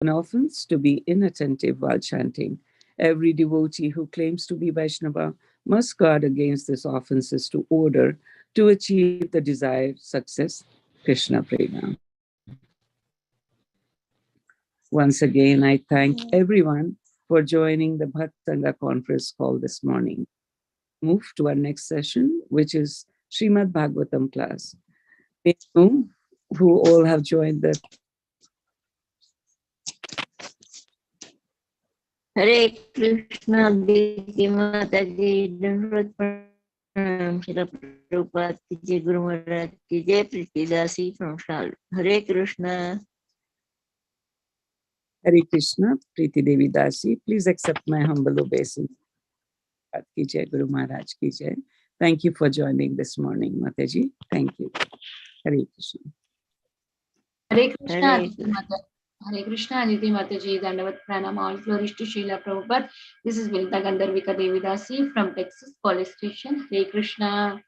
offense to be inattentive while chanting. Every devotee who claims to be Vaishnava must guard against these offenses to order to achieve the desired success. Krishna Prema. Once again, I thank everyone for joining the Bhakt Sangha conference call this morning. Move to our next session, which is Srimad Bhagavatam class. Who all have joined the Hare Krishna, Diti Mataji, Dandavat Pranam, Srila Prabhupada ki Jai, Guru Maharaj ki Jai, Priti Dasi from Shal. Hare Krishna. Hare Krishna, Priti Devi Dasi. Please accept my humble obeisance. Ki Jai, Guru Maharaj ki Jai. Thank you for joining this morning, Mataji. Thank you. Hare Krishna. Hare Krishna. Hare Krishna, Aditi Mataji, Dandavat Pranam, all glories to Srila Prabhupada. This is Vinita Gandharvika Devidasi from Texas Police Station. Hare Krishna.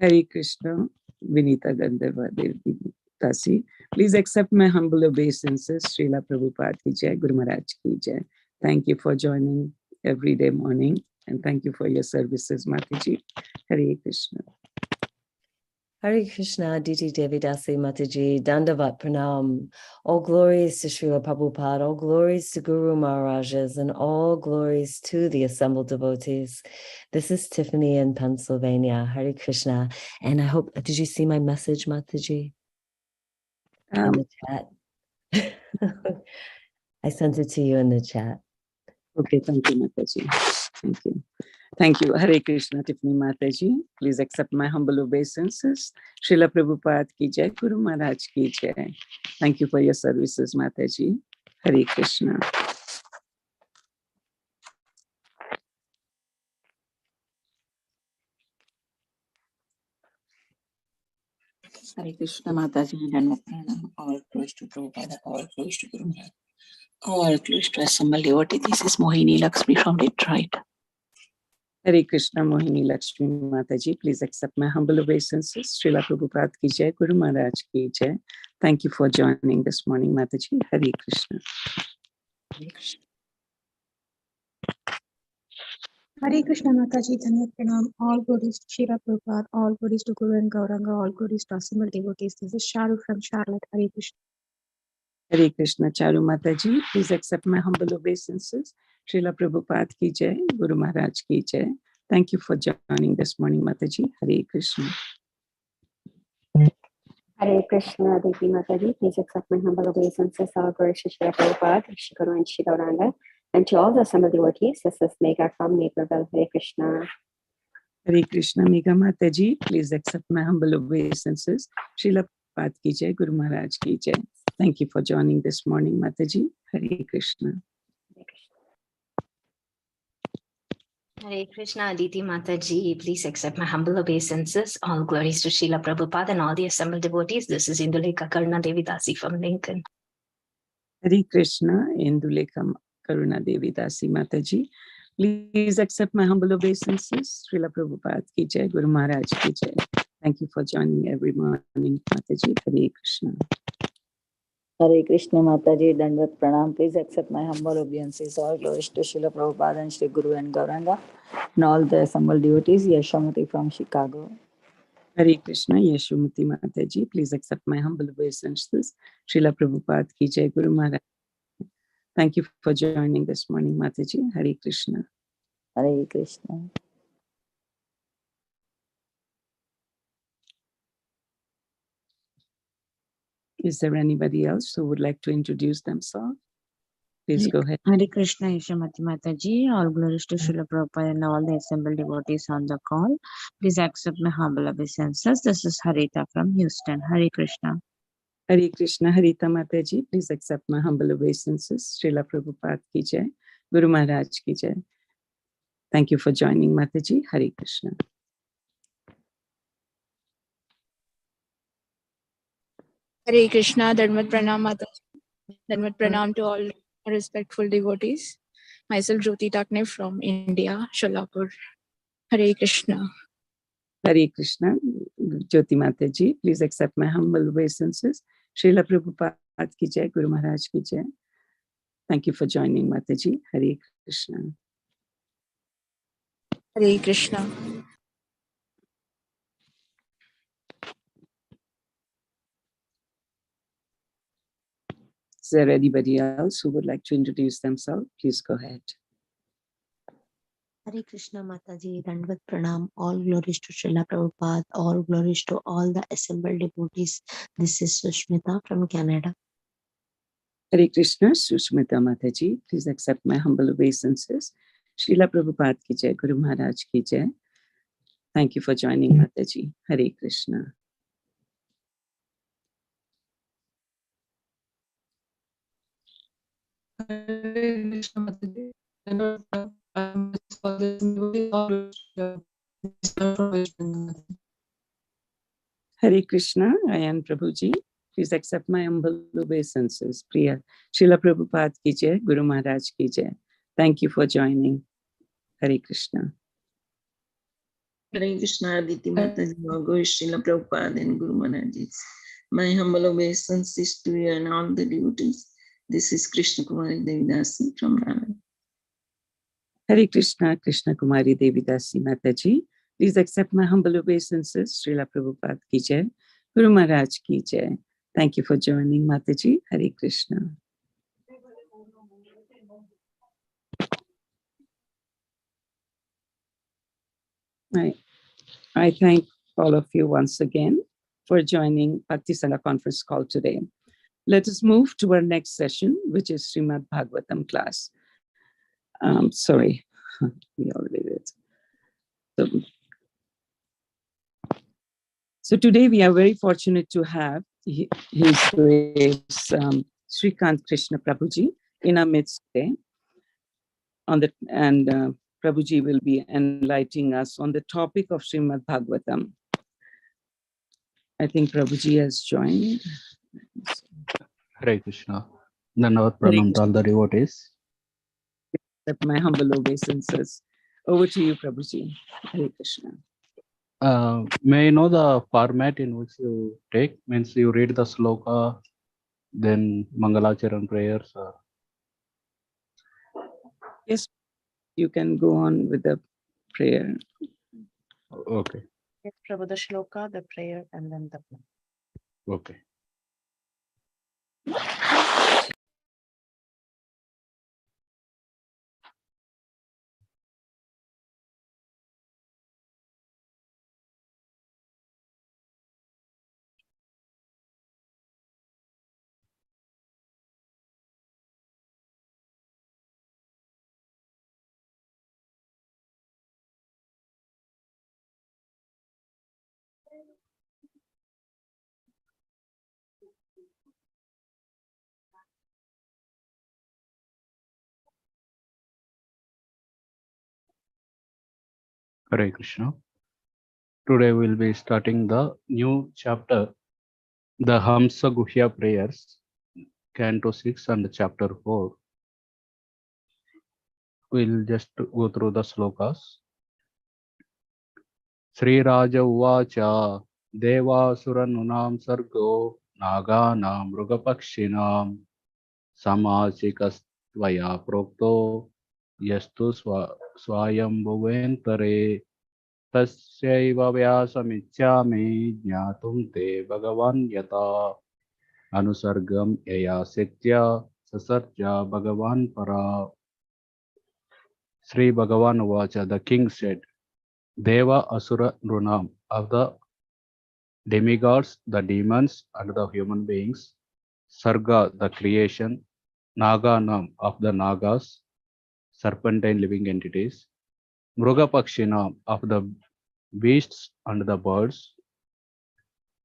Hare Krishna, Vinita Gandharvika Devidasi. Please accept my humble obeisances. Srila Prabhupada ki Jai, Guru Maharaj ki Jai. Thank you for joining every day morning, and thank you for your services, Mataji. Hare Krishna. Hare Krishna, Diti Devidasi Mataji, Dandavat Pranam. All glories to Srila Prabhupada, all glories to Guru Maharajas, and all glories to the assembled devotees. This is Tiffany in Pennsylvania. Hare Krishna. And I hope, did you see my message, Mataji? In the chat. I sent it to you in the chat. Okay, thank you, Mataji. Thank you. Thank you. Hare Krishna, Tiffany Mataji. Please accept my humble obeisances. Srila Prabhupada ki Jai, Guru Maharaj ki Jai. Thank you for your services, Mataji. Hare Krishna. Hare Krishna, Mataji, Dandavat Pranam. All glories to Prabhupada, all glories to Guru Maharaj. All glories to assembled devotees. This is Mohini Lakshmi from Detroit. Hare Krishna, Mohini Lakshmi Mataji. Please accept my humble obeisances. Srila Prabhupada ki Jai, Guru Maharaj ki Jai. Thank you for joining this morning, Mataji. Hare Krishna. Hare Krishna. Hare Krishna Mataji, Dhanvat Pranam. All glories to Srila Prabhupada, all glories to Guru and Gauranga, all glories to assembled devotees. This is Sharu from Charlotte. Hare Krishna. Hare Krishna, Charu Mataji. Please accept my humble obeisances. Srila Prabhupada ki Jai, Guru Maharaj ki Jai. Thank you for joining this morning, Mataji. Hare Krishna. Hare Krishna, Devi Mataji. Please accept my humble obeisances. All glories to Srila Prabhupada, Shri Guru and Shri Gauranga, and to all the assembled devotees. This is Megha from Naperville. Hare Krishna. Hare Krishna, Megha Mataji. Please accept my humble obeisances. Srila Prabhupada ki Jai, Guru Maharaj ki Jai. Thank you for joining this morning, Mataji. Hare Krishna. Hare Krishna, Aditi Mataji. Please accept my humble obeisances. All glories to Srila Prabhupada and all the assembled devotees. This is Indulekha Karuna Devidasi from Lincoln. Hare Krishna, Indulekha Karuna Devidasi Mataji. Please accept my humble obeisances. Srila Prabhupada ki Jai, Guru Maharaj ki Jai. Thank you for joining every morning, Mataji. Hare Krishna. Hare Krishna Mataji, Dandavat Pranam. Please accept my humble obeisances. All glories to Srila Prabhupada and Shri Guru and Gauranga and all the assembled devotees. Yashamati from Chicago. Hare Krishna, Yashumati Mataji. Please accept my humble obeisances. Srila Prabhupada ki Jai, Guru Maharaj. Thank you for joining this morning, Mataji. Hare Krishna. Hare Krishna. Is there anybody else who would like to introduce themselves? Please go ahead. Hare Krishna, Yashamati Mataji. All glories to Srila Prabhupada and all the assembled devotees on the call. Please accept my humble obeisances. This is Harita from Houston. Hare Krishna. Hare Krishna, Harita Mataji. Please accept my humble obeisances. Srila Prabhupada ki Jai, Guru Maharaj ki Jai. Thank you for joining, Mataji. Hare Krishna. Hare Krishna, Dandavat Pranam Mataji. Dandavat Pranam to all respectful devotees. Myself Jyoti Takne from India, Sholapur. Hare Krishna. Hare Krishna, Jyoti Mataji. Please accept my humble obeisances. Srila Prabhupada ki jai, Guru Maharaj ki jai. Thank you for joining, Mataji. Hare Krishna. Hare Krishna. Is there anybody else who would like to introduce themselves? Please go ahead. Hare Krishna Mataji, Dandvat Pranam, all glories to Srila Prabhupada, all glories to all the assembled devotees. This is Sushmita from Canada. Hare Krishna, Sushmita Mataji. Please accept my humble obeisances. Srila Prabhupada ki jai, Guru Maharaj ki jai. Thank you for joining, Mataji. Hare Krishna. Hare Krishna, I am Prabhuji. Please accept my humble obeisances. Priya, Srila Prabhupada ki jai, Guru Maharaj ki jai. Thank you for joining. Hare Krishna. Hare Krishna, Aditi Mataji, Go Srila Prabhupada and Guru Maharaj. My humble obeisances to you and all the devotees. This is Krishna Kumari Devidasi from Rana. Hare Krishna, Krishna Kumari Devidasi Mataji. Please accept my humble obeisances. Srila Prabhupada ki jai, Guru Maharaj ki jai. Thank you for joining, Mataji. Hare Krishna. I thank all of you once again for joining Bhakti Sangha conference call today. Let us move to our next session, which is Srimad Bhagavatam class. Sorry, we already did. So today we are very fortunate to have His Grace Srikanth Krishna Prabhu in our midst today. Prabhuji will be enlightening us on the topic of Srimad Bhagavatam. I think Prabhuji has joined. Hare Krishna. Dandavad Pranam to all the devotees. Accept my humble obeisances. Over to you, Prabhuji. Hare Krishna. May I know the format in which you take? Means you read the sloka, then Mangalacharan prayers? Yes, you can go on with the prayer. Okay. Yes, Prabhu, the shloka, the prayer, and then the prayer. Okay. Hare Krishna. Today we'll be starting the new chapter, the Hamsa Guhya prayers, Canto 6 and Chapter 4. We'll just go through the slokas. Sri Raja Uvacha Devasurannunam Sargo Naganam Mrugapakshinam Samachikastvaya Prokto Yastu Swayambhuventare Tasyaiva Vyasamichami Jnatum Te Bhagavan Yata Anusargam Yaya Setya Sasarja Bhagavan Para. Sri Bhagavan Uvacha, the king said, Deva Asura Runam, of the demigods, the demons, and the human beings, Sarga, the creation, Naganam, of the Nagas, serpentine living entities, Mrugapakshinam, of the beasts and the birds,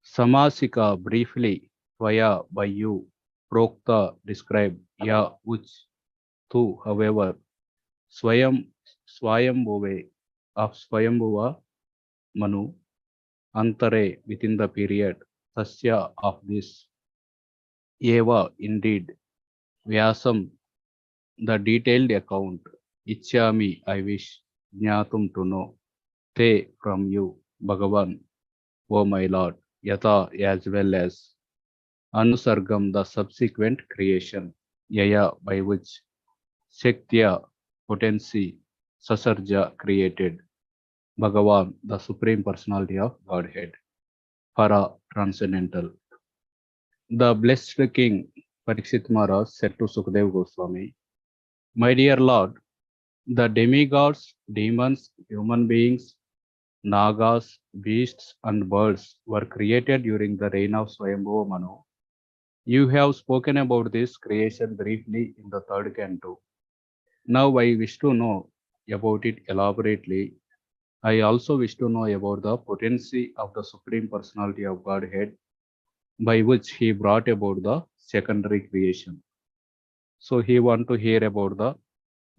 Samasika, briefly, Tvaya, by you, Prokta, described, Ya, which, Tu, however, Swayambhuve, of Swayambhuva, Manu, Antare, within the period, Tasya, of this, Eva, indeed, Vyasam, the detailed account, Ichchami, I wish, Jnatum, to know, Te, from you, Bhagavan, O my Lord, Yata, as well as, Anusargam, the subsequent creation. Yaya, by which Shaktya, potency, Sasarja, created. Bhagavan, the Supreme Personality of Godhead. Para, transcendental. The blessed king Parikshit Maharaj said to Sukadeva Goswami, "My dear Lord, the demigods, demons, human beings, nagas, beasts, and birds were created during the reign of Swayambhuva Manu. You have spoken about this creation briefly in the third canto. Now I wish to know about it elaborately. I also wish to know about the potency of the Supreme Personality of Godhead by which he brought about the secondary creation." So he want to hear about the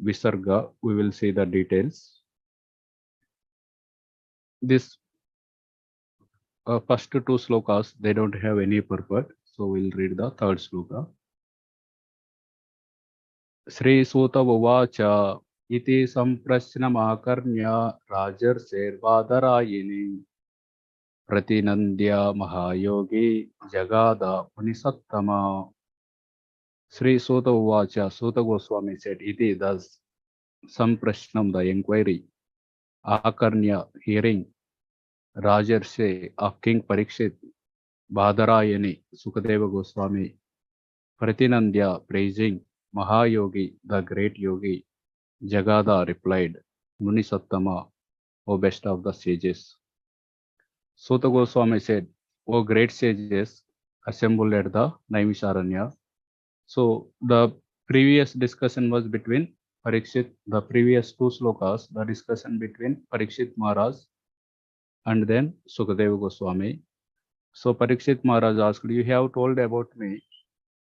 Visarga. We will see the details. This first two slokas, they don't have any purport. So we'll read the third sloka. Sri Suta Uvacha iti samprasnamakarnya rajarservadarayini pratinandya mahayogi jagada punisattama. Sri Suta Uvacha, Suta Goswami said, iti, thus, samprashnam, the inquiry, akarnya, hearing, Rajarse of King Parikshit, Badarayani, Sukadeva Goswami, Pratinandya, praising, Mahayogi, the great yogi, Jagada replied, Munisattama, O best of the sages. Suta Goswami said, O great sages, assembled at the Naimisharanya. So the previous discussion was between Parikshit, the previous two slokas, the discussion between Parikshit Maharaj and then Sukadeva Goswami. So Parikshit Maharaj asked, you have told about me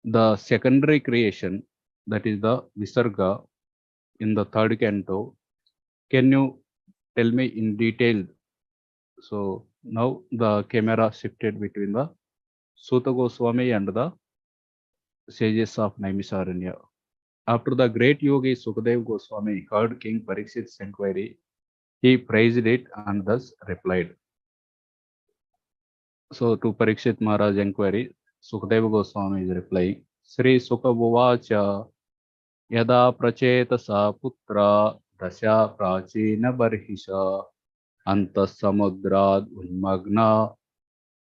the secondary creation, that is the Visarga in the third canto. Can you tell me in detail? So now the camera shifted between the Suta Goswami and the sages of Naimisharanya. After the great yogi Sukadeva Goswami heard King Parikshit's inquiry, he praised it and thus replied. So to Parikshit Maharaj inquiry, Sukadeva Goswami is replying, Sri Sukavacha yada prachetasa putra dasya prachina barhisha antas samudrad unmagna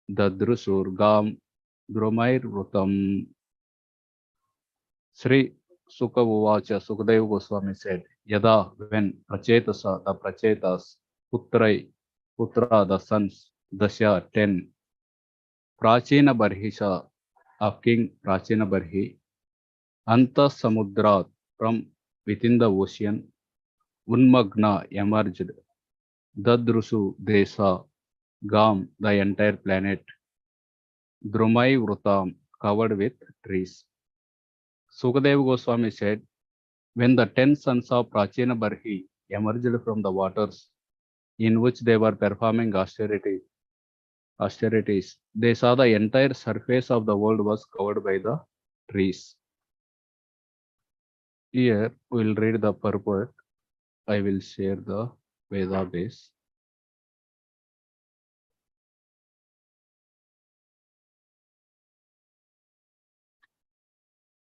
dadrusurgam drumair vrutam. Sri Sukavacha, Sukadeva Goswami said, yada, when prachetasa, the prachetas, putra, the sons, dasya, 10, Prachina Barhisha, of King Prachina Barhi, Anta Samudrat, from within the ocean, Unmagna emerged, Dadrusu, they saw, Gam, the entire planet, Drumai Vrutam, covered with trees. Sukadeva Goswami said, when the 10 sons of Prachina Barhi emerged from the waters in which they were performing austerities, they saw the entire surface of the world was covered by the trees. Here we'll read the purport. I will share the Veda base.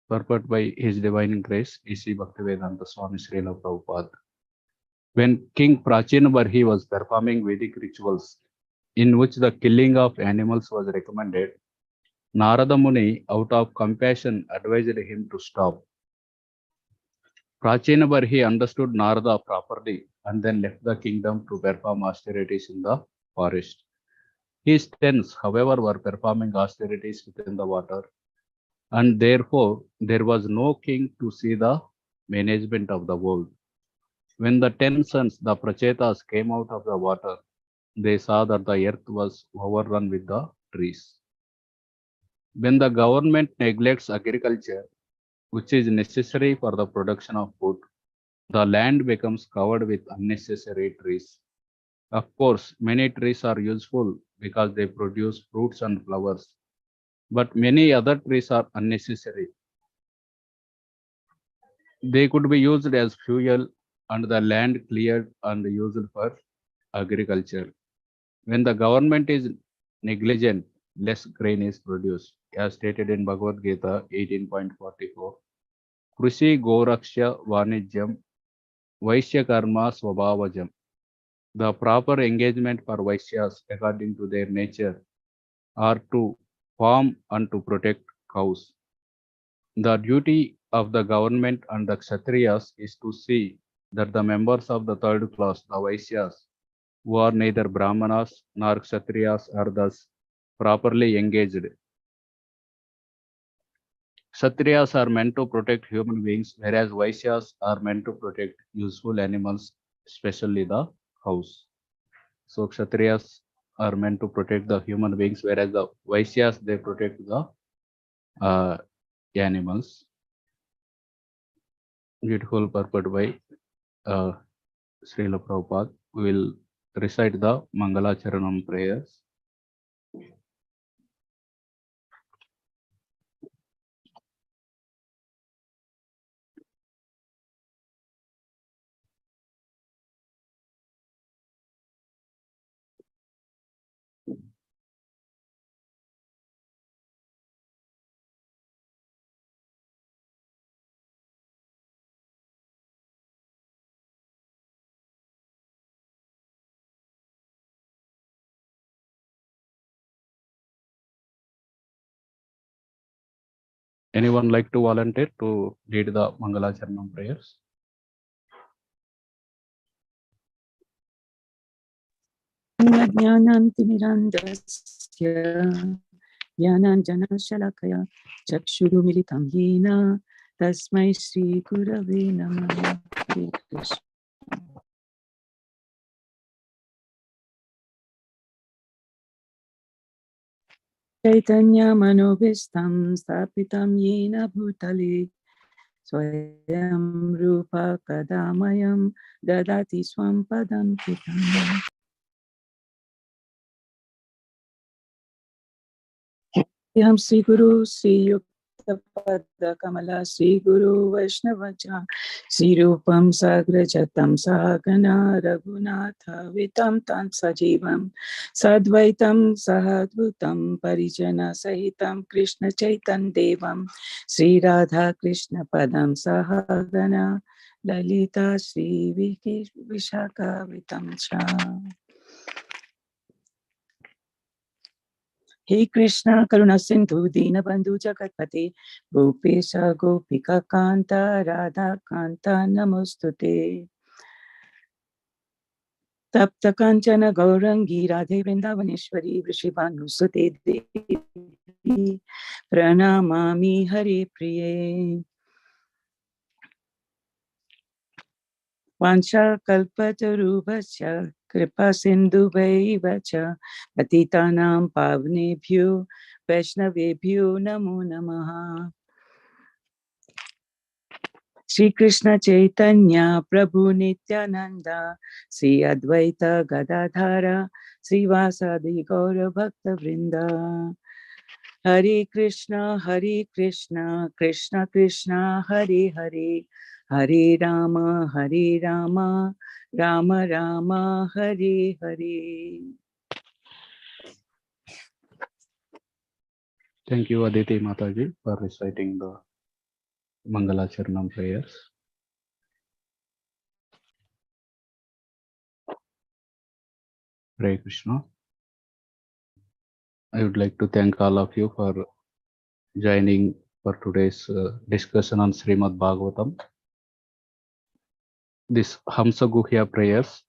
Purport by His Divine Grace, A.C. Bhaktivedanta Swami Srila Prabhupada. When King Prachina Barhi was performing Vedic rituals in which the killing of animals was recommended, Narada Muni, out of compassion, advised him to stop. Prachina Barhi understood Narada properly and then left the kingdom to perform austerities in the forest. His tens, however, were performing austerities within the water, and therefore there was no king to see the management of the world. When the 10 sons, the Prachetas, came out of the water, they saw that the earth was overrun with the trees. When the government neglects agriculture, which is necessary for the production of food, the land becomes covered with unnecessary trees. Of course, many trees are useful because they produce fruits and flowers, but many other trees are unnecessary. They could be used as fuel and the land cleared and used for agriculture. When the government is negligent, less grain is produced, as stated in Bhagavad Gita 18.44. Krushi Goraksha Vanijyam Vaishya Karma Swabhavajam. The proper engagement for Vaishyas according to their nature are to farm and to protect cows. The duty of the government and the Kshatriyas is to see that the members of the third class, the Vaishyas, who are neither Brahmanas nor Kshatriyas, are thus properly engaged. Kshatriyas are meant to protect human beings, whereas Vaishyas are meant to protect useful animals, especially the cows. So Kshatriyas are meant to protect the human beings, whereas the Vaishyas, they protect the animals. Beautiful purport by Srila Prabhupada. We will recite the Mangala Charanam prayers. Anyone like to volunteer to lead the Mangala Charanam prayers? Jnanantimirandasya Jnananjanashalakaya Chakshurumilitam Yena Tasmai Shri Gurave Namaha. Hare Krishna. Chaitanya Manobhistam Stapitam Yena Bhutale Swayam Rupa Kadamayam Dadati Swam Padam Kitam. Yam Sri Guru Sri Yukta Pada Kamala Sri Guru Vaishnavacha Sri Rupam Sagrajatam Sahagana Raghunatha Vitam Tan Sajivam Sadvaitam Sahadvutam Parijana Sahitam Krishna Chaitan Devam Sri Radha Krishna Padam Sahagana Lalita Sri Vishaka Vitam Cha. He Krishna Karuna Sindhu Dina Bandhu Jagatpate Gopesha Gopika Kanta Radha Kanta Namostute Tapta Kanchana Gaurangi Radhe Vrindavaneshwari Vrishivanusute Devi Pranamami Hare Priye Vansha Kalpatarubhasya Kripa Sindhu Vaivacha Patitanam Pavnebhyo Vaishnavebhyo Namo Namaha. Sri Krishna Chaitanya Prabhu Nityananda Sri Advaita Gadadhara Sri Vasadi Gaura Bhakta Vrinda. Hare Krishna Krishna Krishna Hare Hare Hare Rama Rama Rama Hare Hare. Thank you, Aditi Mataji, for reciting the Mangala Charanam prayers. Hare Krishna. I would like to thank all of you for joining for today's discussion on Srimad Bhagavatam. This Hamsa Guhya prayers,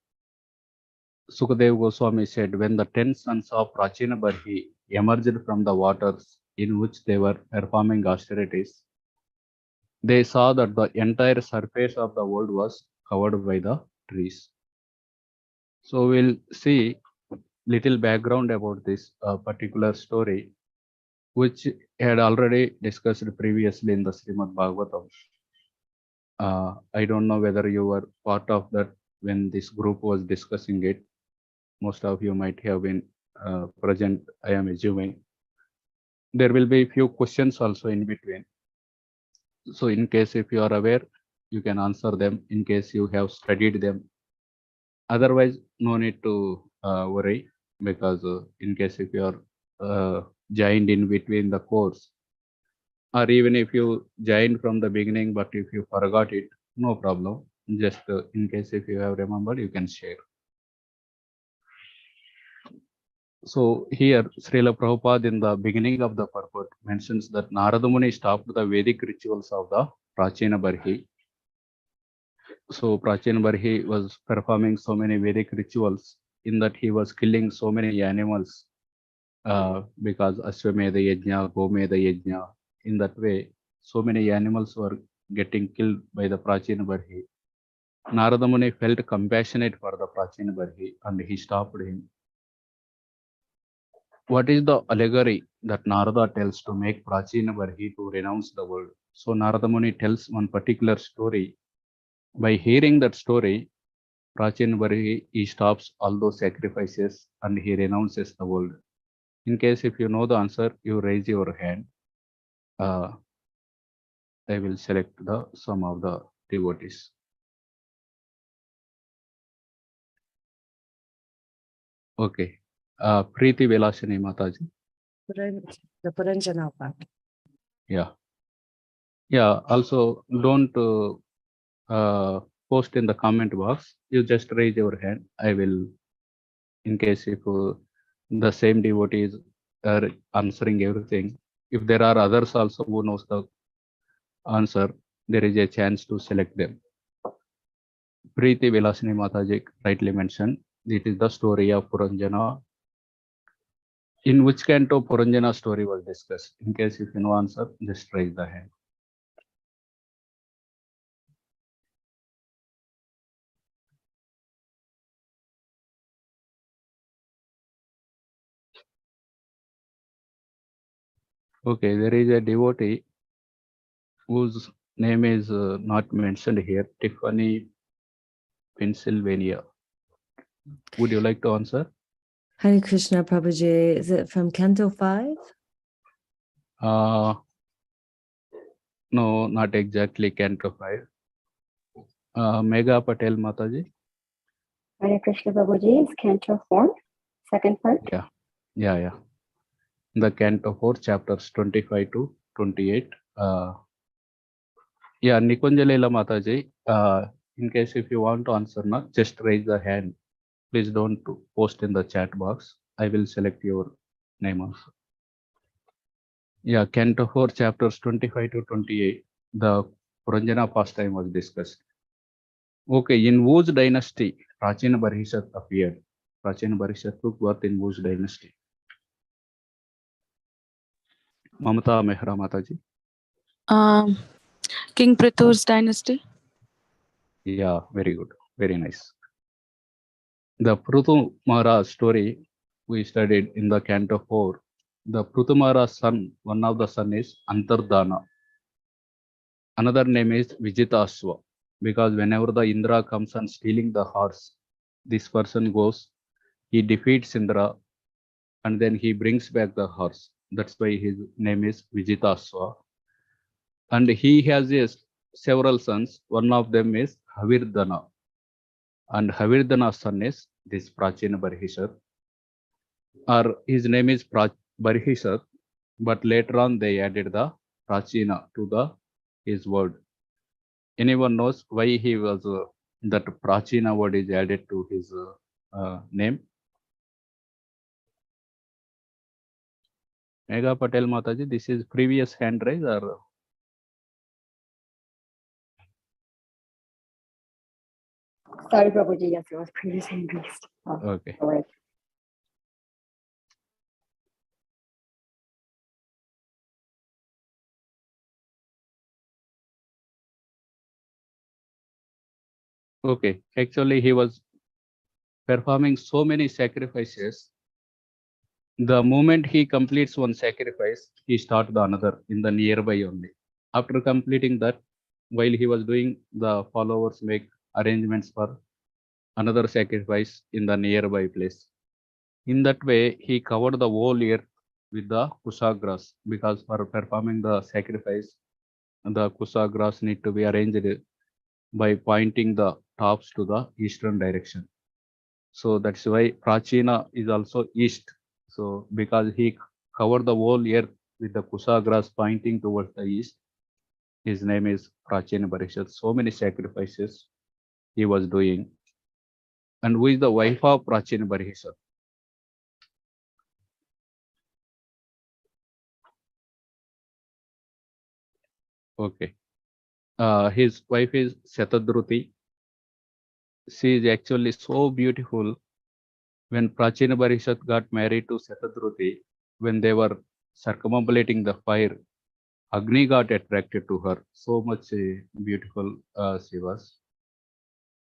Sukadeva Goswami said, when the 10 sons of Prachina Barhi emerged from the waters in which they were performing austerities, they saw that the entire surface of the world was covered by the trees. So we'll see little background about this particular story, which had already discussed previously in the Srimad Bhagavatam. I don't know whether you were part of that when this group was discussing it. Most of you might have been present, I am assuming. There will be a few questions also in between. So in case if you are aware, you can answer them in case you have studied them. Otherwise, no need to worry, because in case if you are joined in between the course, or even if you joined from the beginning, but if you forgot it, no problem. Just in case if you have remembered, you can share. So here, Srila Prabhupada in the beginning of the purport mentions that Narada Muni stopped the Vedic rituals of the Prachina Barhi. So Prachina Barhi was performing so many Vedic rituals in that he was killing so many animals because Ashwamedha Yajna, Gomedha Yajna. In that way, so many animals were getting killed by the Prachina Barhi. Narada Muni felt compassionate for the Prachina Barhi and he stopped him. What is the allegory that Narada tells to make Prachina Barhi to renounce the world? So Narada Muni tells one particular story. By hearing that story, Prachina Barhi, he stops all those sacrifices and he renounces the world. In case if you know the answer, you raise your hand. I will select some of the devotees. Okay. Preeti Velasani Mataji. The Puranjana part. Yeah. Yeah. Also, don't post in the comment box. You just raise your hand. I will, in case if the same devotees are answering everything. If there are others also who knows the answer, there is a chance to select them. Preeti Vilasini Mataji rightly mentioned, it is the story of Puranjana. In which canto Puranjana story was discussed? In case if you know answer, just raise the hand. Okay, there is a devotee whose name is not mentioned here, Tiffany, Pennsylvania. Would you like to answer? Hare Krishna Prabhuji, is it from Canto 5? No, not exactly Canto 5. Mega Patel Mataji. Hare Krishna Prabhuji is Canto 4, second part. Yeah. The Canto 4, chapters 25 to 28. Yeah, Nikunjalela Mataji. In case if you want to answer, just raise the hand. Please don't post in the chat box. I will select your name also. Yeah, Canto 4, chapters 25 to 28. The Puranjana pastime was discussed. Okay, in whose dynasty Prachina Barishat appeared? Prachina Barishat took birth in whose dynasty? Mamata Mehra Mataji. King Prithu's dynasty. Yeah, very good. Very nice. The Prithu Maharaj story we studied in the Canto 4. The Prithu Maharaj's son, one of the son is Antardana. Another name is Vijitaswa, because whenever the Indra comes and stealing the horse, this person goes, he defeats Indra, and then he brings back the horse. That's why his name is Vijitaswa. And he has several sons. One of them is Havirdana. And Havirdana's son is this Prachina Barhisar. Or his name is Barhisar, but later on they added the Prachina to his word. Anyone knows why he was that Prachina word is added to his name? Mega Patel Mataji, this is previous hand raise or? Sorry, Prabhuji, yes, it was previous hand raised. Okay. All right. Okay, actually he was performing so many sacrifices. The moment he completes one sacrifice, he starts the another in the nearby only. After completing that, while he was doing, the followers make arrangements for another sacrifice in the nearby place. In that way, he covered the whole earth with the kusagras, because for performing the sacrifice, the kusagras need to be arranged by pointing the tops to the eastern direction. So that's why Prachina is also east. So because he covered the whole earth with the kusagras pointing towards the east. His name is Prachina Parishad. So many sacrifices he was doing. And who is the wife of Prachina Parishad? Okay. His wife is Shatadruti. She is actually so beautiful. When Prachina Parishad got married to Shatadruti, when they were circumambulating the fire, Agni got attracted to her. So much beautiful she was.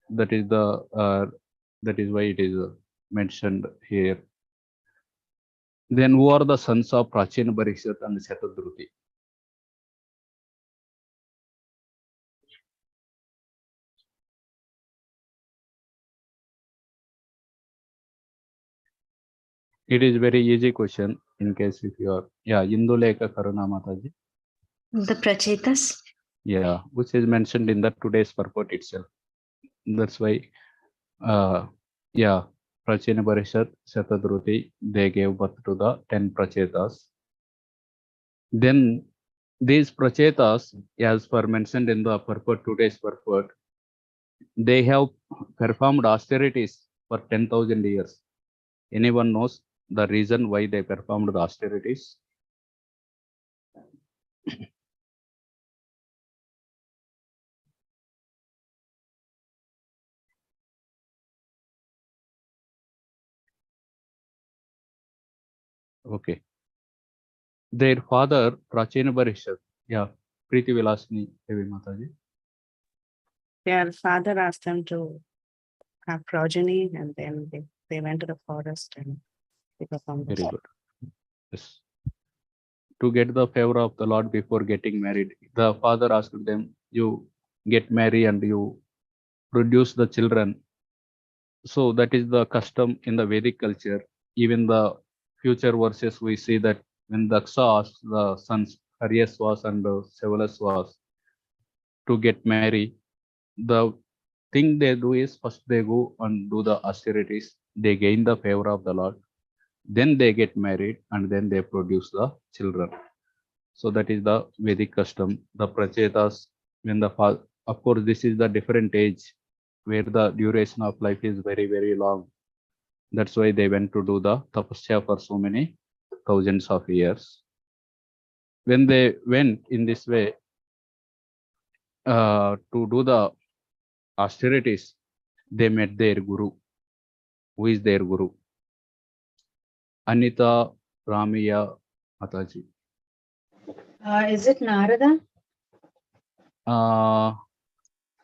That is why it is mentioned here. Then who are the sons of Prachina Parishad and Shatadruti? It is very easy question in case if you are, Induleka Karuna Mataji. The Prachetas? Yeah, which is mentioned in the today's purport itself. That's why, Prachina Parishad, Shatadruti, they gave birth to the 10 Prachetas. Then these Prachetas, as per mentioned in the purport, today's purport, they have performed austerities for 10,000 years. Anyone knows the reason why they performed the austerities? Okay. Their father, Prachina Parishad, Preeti Vilasini Devi Mataji. Their father asked them to have progeny, and then they went to the forest and they performed. Very good. Yes. To get the favor of the Lord before getting married, the father asked them, you get married and you produce the children. So that is the custom in the Vedic culture. Even the future verses, we see that when Daksha asked the sons Haryaswas and Sevalaswas to get married, the thing they do is first they go and do the austerities. They gain the favor of the Lord. Then they get married and then they produce the children. So that is the Vedic custom. The Prachetas, when the father, of course, this is the different age where the duration of life is very, very long. That's why they went to do the tapasya for so many thousands of years. When they went in this way to do the austerities, they met their guru. Who is their guru? Anita Ramiya Mataji. Is it Narada?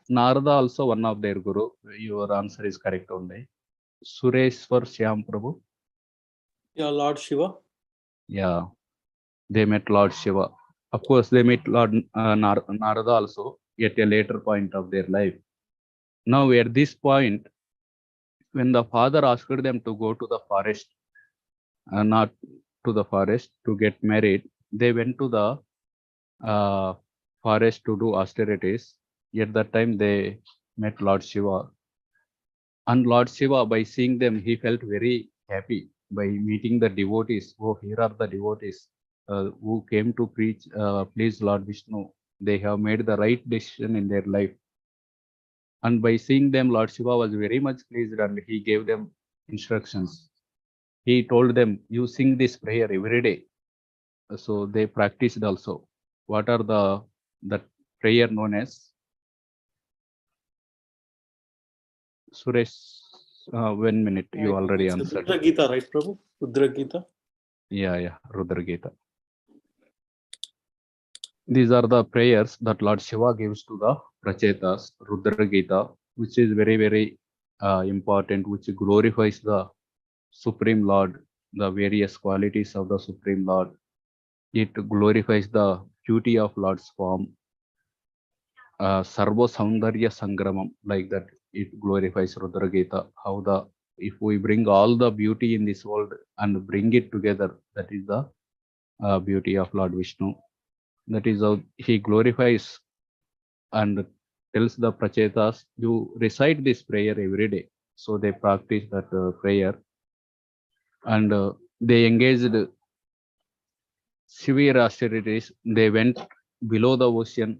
Narada also one of their guru. Your answer is correct only. Sureshwar Shyam Prabhu. Yeah, Lord Shiva. Yeah, they met Lord Shiva. Of course, they met Lord Narada also at a later point of their life. Now, at this point, when the father asked them to go to the forest, not to the forest to get married, they went to the forest to do austerities. At that time, they met Lord Shiva. And Lord Shiva, by seeing them, he felt very happy by meeting the devotees. Oh, here are the devotees who came to preach, please Lord Vishnu. They have made the right decision in their life. And by seeing them, Lord Shiva was very much pleased and he gave them instructions. He told them, you sing this prayer every day. So they practiced also. What are the prayer known as? Suresh, 1 minute, you already answered. Rudra Gita, right, Prabhu? Rudra Gita. Yeah, Rudra Gita. These are the prayers that Lord Shiva gives to the Prachetas, Rudra Gita, which is very, very important, which glorifies the Supreme Lord, the various qualities of the Supreme Lord. It glorifies the beauty of Lord's form, Sarva Saundarya Sangramam, like that. It glorifies Rudra Gita. How if we bring all the beauty in this world and bring it together, that is the beauty of Lord Vishnu. That is how he glorifies and tells the Prachetas, you recite this prayer every day. So they practice that prayer and they engaged severe austerities, they went below the ocean,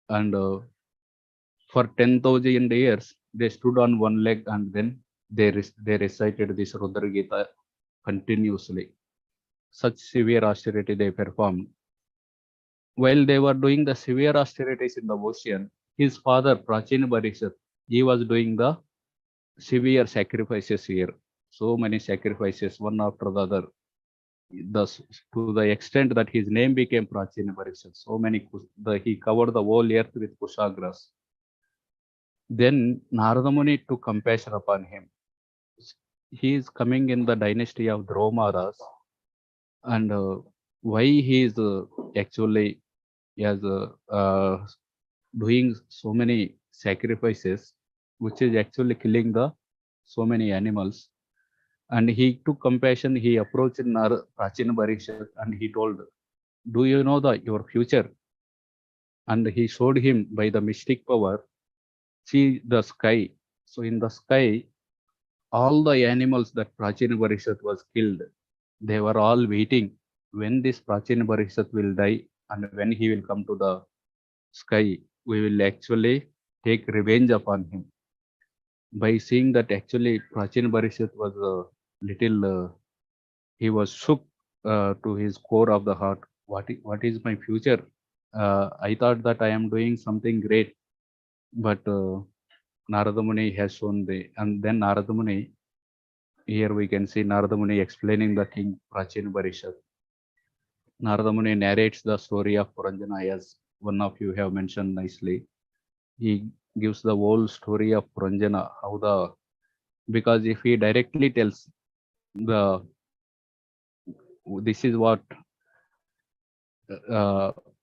and for 10,000 years they stood on one leg, and then they recited this Rudra Gita continuously. Such severe austerity they performed. While they were doing the severe austerities in the ocean, his father Prachina Parikshit, he was doing the severe sacrifices here. So many sacrifices, one after the other. Thus, to the extent that his name became Prachina Parikshit. So many, he covered the whole earth with Kushagras. Then Narada Muni took compassion upon him. He is coming in the dynasty of Dromadas, and why he is actually as doing so many sacrifices, which is actually killing the so many animals. And he took compassion. He approached Prachina Parikshit and he told, "Do you know your future?" And he showed him by the mystic power. See the sky. So in the sky, all the animals that Prachina Parikshit was killed, they were all waiting when this Prachina Parikshit will die and when he will come to the sky, we will actually take revenge upon him. By seeing that actually Prachina Parikshit was a little, he was shook to his core of the heart. What is my future? I thought that I am doing something great, but Narada Muni has shown and then Narada Muni, here we can see Narada Muni explaining the king Prachina Parikshit. Narada Muni narrates the story of Puranjana, as one of you have mentioned nicely. He gives the whole story of Puranjana, because if he directly tells this is what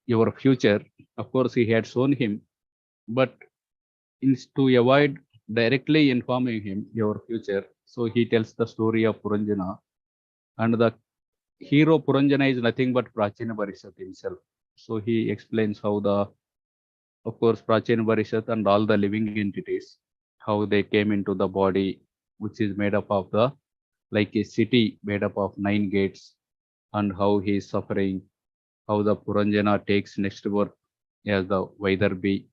your future, of course he had shown him, but to avoid directly informing him your future, so he tells the story of Puranjana, and the hero Puranjana is nothing but Prachina Parikshit himself. So he explains how of course, Prachina Parikshit and all the living entities, how they came into the body, which is made up of like a city made up of 9 gates, and how he is suffering, how the Puranjana takes next birth as the Vaidarbi,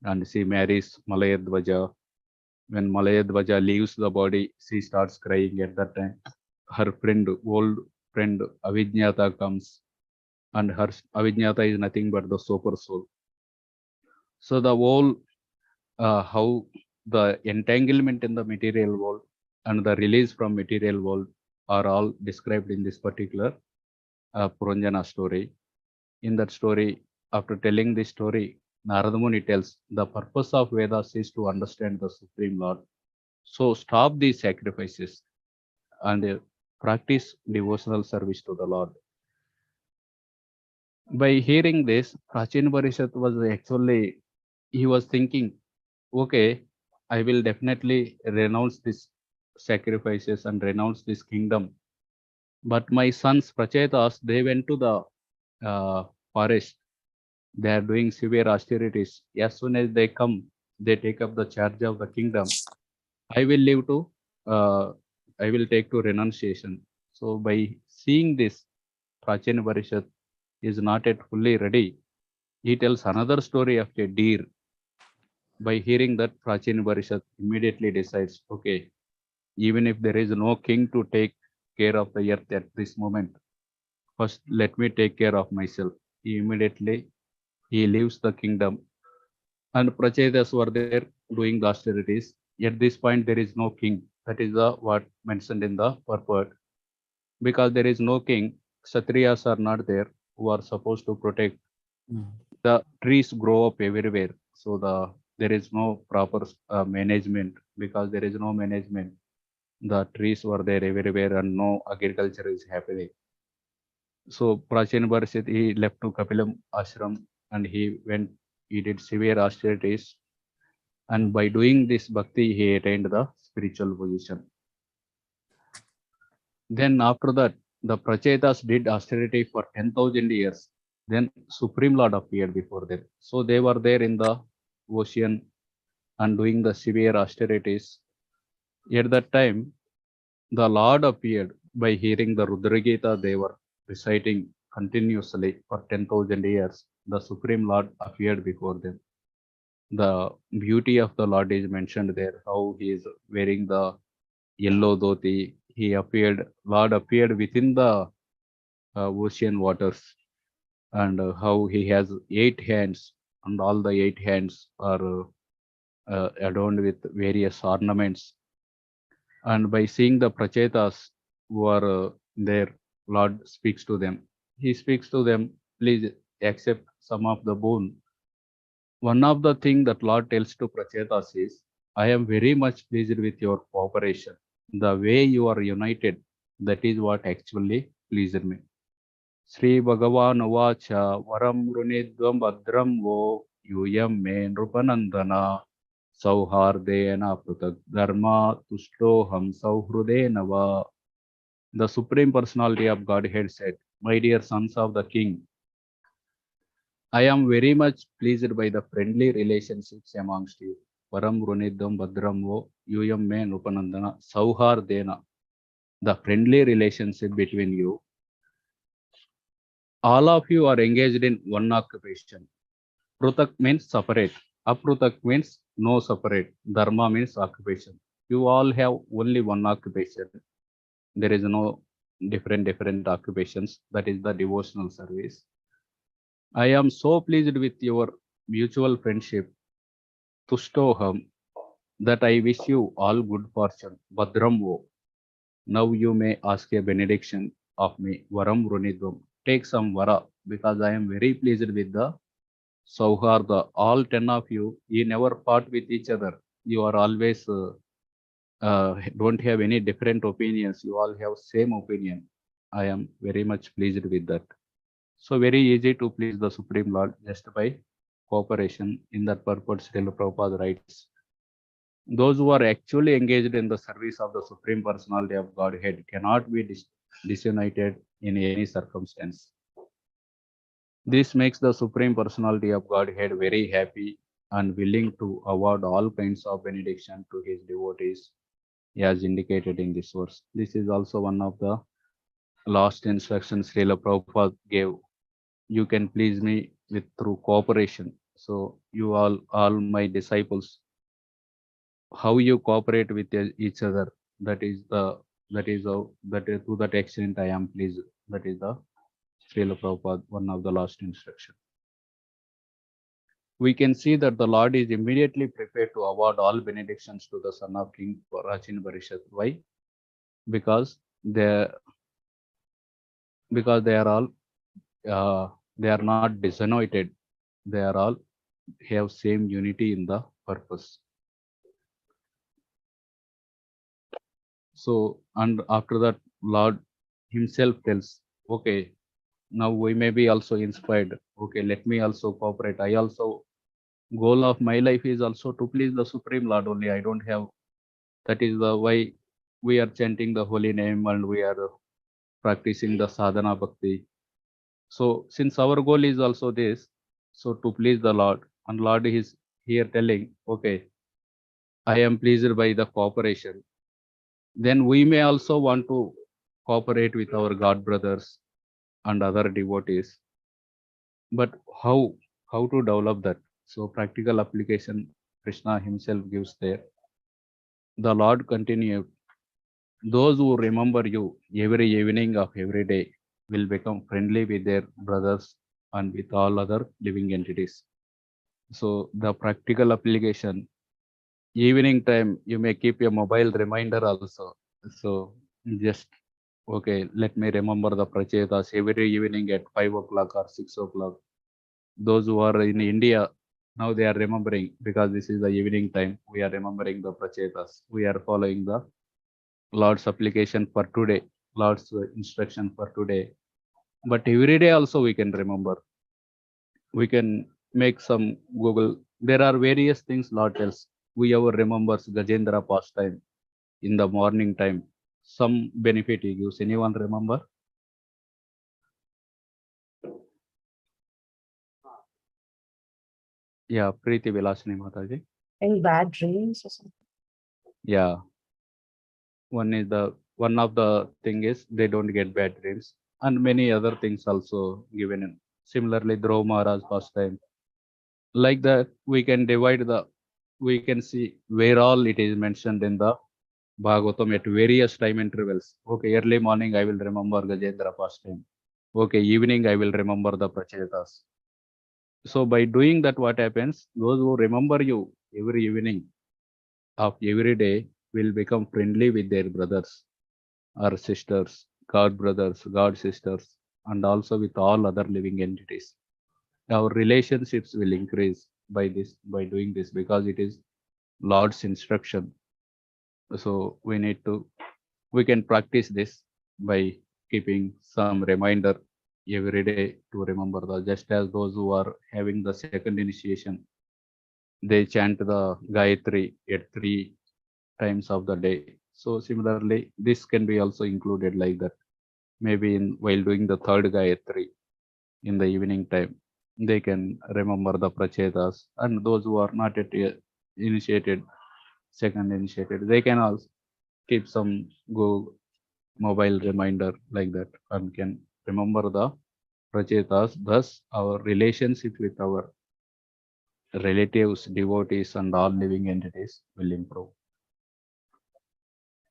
and she marries Malayadvaja. When Malayadvaja leaves the body, she starts crying at that time. Her old friend Avijnata comes, and her Avijnata is nothing but the super soul. So the whole how the entanglement in the material world and the release from material world are all described in this particular Puranjana story. In that story, after telling this story, Narada Muni tells the purpose of Vedas is to understand the Supreme Lord. So stop these sacrifices and practice devotional service to the Lord. By hearing this, Prachina Parikshit was actually, he was thinking, okay, I will definitely renounce these sacrifices and renounce this kingdom. But my sons, Prachetas, they went to the forest. They are doing severe austerities. As soon as they come, they take up the charge of the kingdom. I will take to renunciation. So by seeing this, Prachina Parikshit is not yet fully ready. He tells another story of a deer. By hearing that, Prachina Parikshit immediately decides, okay, even if there is no king to take care of the earth at this moment, first let me take care of myself. He leaves the kingdom, and Prachetas were there doing the austerities. At this point, there is no king. That is what mentioned in the purport. Because there is no king, Kshatriyas are not there who are supposed to protect. The trees grow up everywhere, so there is no proper management. Because there is no management, the trees were there everywhere and no agriculture is happening. So Prachina Parikshit, he left to Kapilam ashram and he did severe austerities, and by doing this bhakti he attained the spiritual position. Then after that, the Prachetas did austerity for 10,000 years. Then Supreme Lord appeared before them. So they were there in the ocean and doing the severe austerities. At that time, the Lord appeared. By hearing the Rudra Gita, they were reciting continuously for 10,000 years, the Supreme Lord appeared before them. The beauty of the Lord is mentioned there, how he is wearing the yellow dhoti. Lord appeared within the ocean waters, and how he has 8 hands, and all the 8 hands are adorned with various ornaments. And by seeing the prachetas who are there, Lord speaks to them. He speaks to them, please accept some of the boon. One of the things that Lord tells to prachetas is, I am very much pleased with your cooperation. The way you are united, that is what actually pleased me. Sri Bhagavan Uvacha Varam Runidvam Bhadram Vo Yuyam Me Nrupanandana Sauhardena Prutak Dharma Tushtoham Sauhrudena Va. The Supreme Personality of Godhead said, my dear sons of the King, I am very much pleased by the friendly relationships amongst you. Varam Runidvam Bhadram Vo Yuyam Me Nrupanandana Sauhardena. The friendly relationship between you. All of you are engaged in one occupation. Prutak means separate. Aprutak means no separate. Dharma means occupation. You all have only one occupation. There is no different occupations. That is the devotional service. I am so pleased with your mutual friendship. Tushtoham, that I wish you all good fortune. Bhadramvo. Now you may ask a benediction of me. Varam Runidvam. Take some vara, because I am very pleased with the Sauharda. All 10 of you, you never fought with each other. You are always don't have any different opinions. You all have same opinion. I am very much pleased with that. So very easy to please the Supreme Lord just by cooperation. In that purpose, Srila Prabhupada writes, those who are actually engaged in the service of the Supreme Personality of Godhead cannot be disunited in any circumstance. This makes the Supreme Personality of Godhead very happy and willing to award all kinds of benediction to his devotees, as indicated in this verse. This is also one of the last instructions Srila Prabhupada gave. You can please me with through cooperation. So you all my disciples, how you cooperate with each other, that is to that extent I am pleased. That is the Srila Prabhupada, one of the last instructions. We can see that the Lord is immediately prepared to award all benedictions to the son of King Rachin Barishat. Why? Because they are all they are not disunited. They are all have same unity in the purpose. So, and after that, Lord himself tells, okay, now we may be also inspired. Okay, let me also cooperate. I also, goal of my life is also to please the Supreme Lord only. I don't have, that is the why we are chanting the holy name and we are practicing the sadhana bhakti. So since our goal is also this, so to please the Lord, and Lord is here telling, okay, I am pleased by the cooperation. Then we may also want to cooperate with our God brothers and other devotees. But how to develop that? So practical application Krishna himself gives there. The Lord continued, those who remember you every evening of every day will become friendly with their brothers and with all other living entities. So the practical application, evening time, you may keep a mobile reminder also. So just, okay, let me remember the prachetas every evening at 5 o'clock or 6 o'clock. Those who are in India, now they are remembering, because this is the evening time, we are remembering the prachetas. We are following the Lord's application for today, Lord's instruction for today. But every day also we can remember. We can make some Google. There are various things Lord tells. Whoever remembers Gajendra pastime in the morning time, some benefit he gives. Anyone remember? Yeah, Preeti Vilasini Mataji. Any bad dreams or something? Yeah. One of the thing is they don't get bad dreams. and many other things also given in. Similarly, Dhruva Maharaj pastime. Like that, we can see where all it is mentioned in the Bhagavatam at various time intervals. Okay, early morning I will remember Gajendra pastime. Okay, evening I will remember the Prachetas. So by doing that, what happens? Those who remember you every evening of every day will become friendly with their brothers or sisters, God brothers, God sisters, and also with all other living entities. Our relationships will increase by doing this, because it is Lord's instruction. So we can practice this by keeping some reminder every day to remember just as those who are having the second initiation, they chant the Gayatri at 3 times of the day. So similarly, this can be also included like that. Maybe while doing the third Gayatri in the evening time, they can remember the Prachetas, and those who are not yet initiated, second initiated, they can also keep some mobile reminder like that and can remember the Prachetas. Thus, our relationship with our relatives, devotees, and all living entities will improve.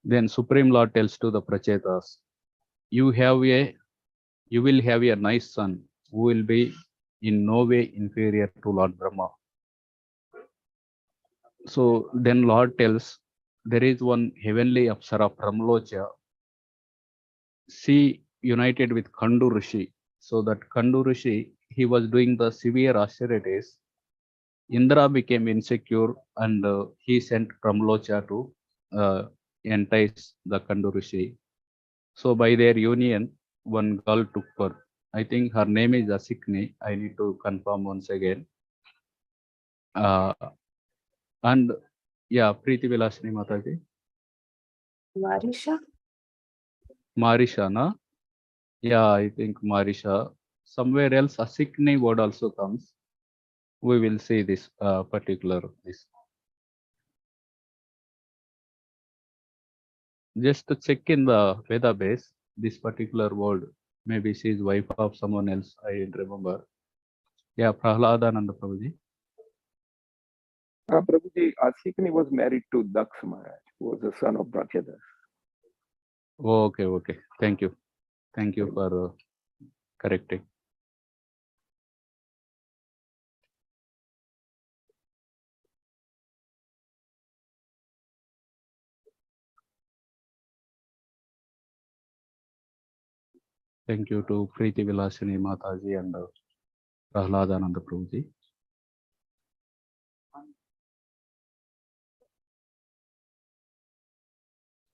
Then Supreme Lord tells to the Prachetas, you will have a nice son who will be in no way inferior to Lord Brahma. So then Lord tells, there is one heavenly Apsara Pramlocha. She united with Khandu Rishi. So that Khandu Rishi, he was doing the severe austerities. Indra became insecure, and he sent Pramlocha to entice the Khandu Rishi. So by their union, one girl took birth. I think her name is Asikni. I need to confirm once again. And yeah, Preeti Vilasini Mataji. Marisha, na? Yeah, I think Marisha. Somewhere else, Asikni word also comes. We will see this particular this. Just to check in the Veda base, this particular word, maybe she is wife of someone else. I didn't remember. Yeah, Prahladananda Prabhuji. Prabhuji, Asikni was married to Daksh Maharaj, who was the son of Prachetas. Okay. Thank you. Thank you for correcting. Thank you to Preeti Vilasini Mataji and Prahladananda Prabhuji.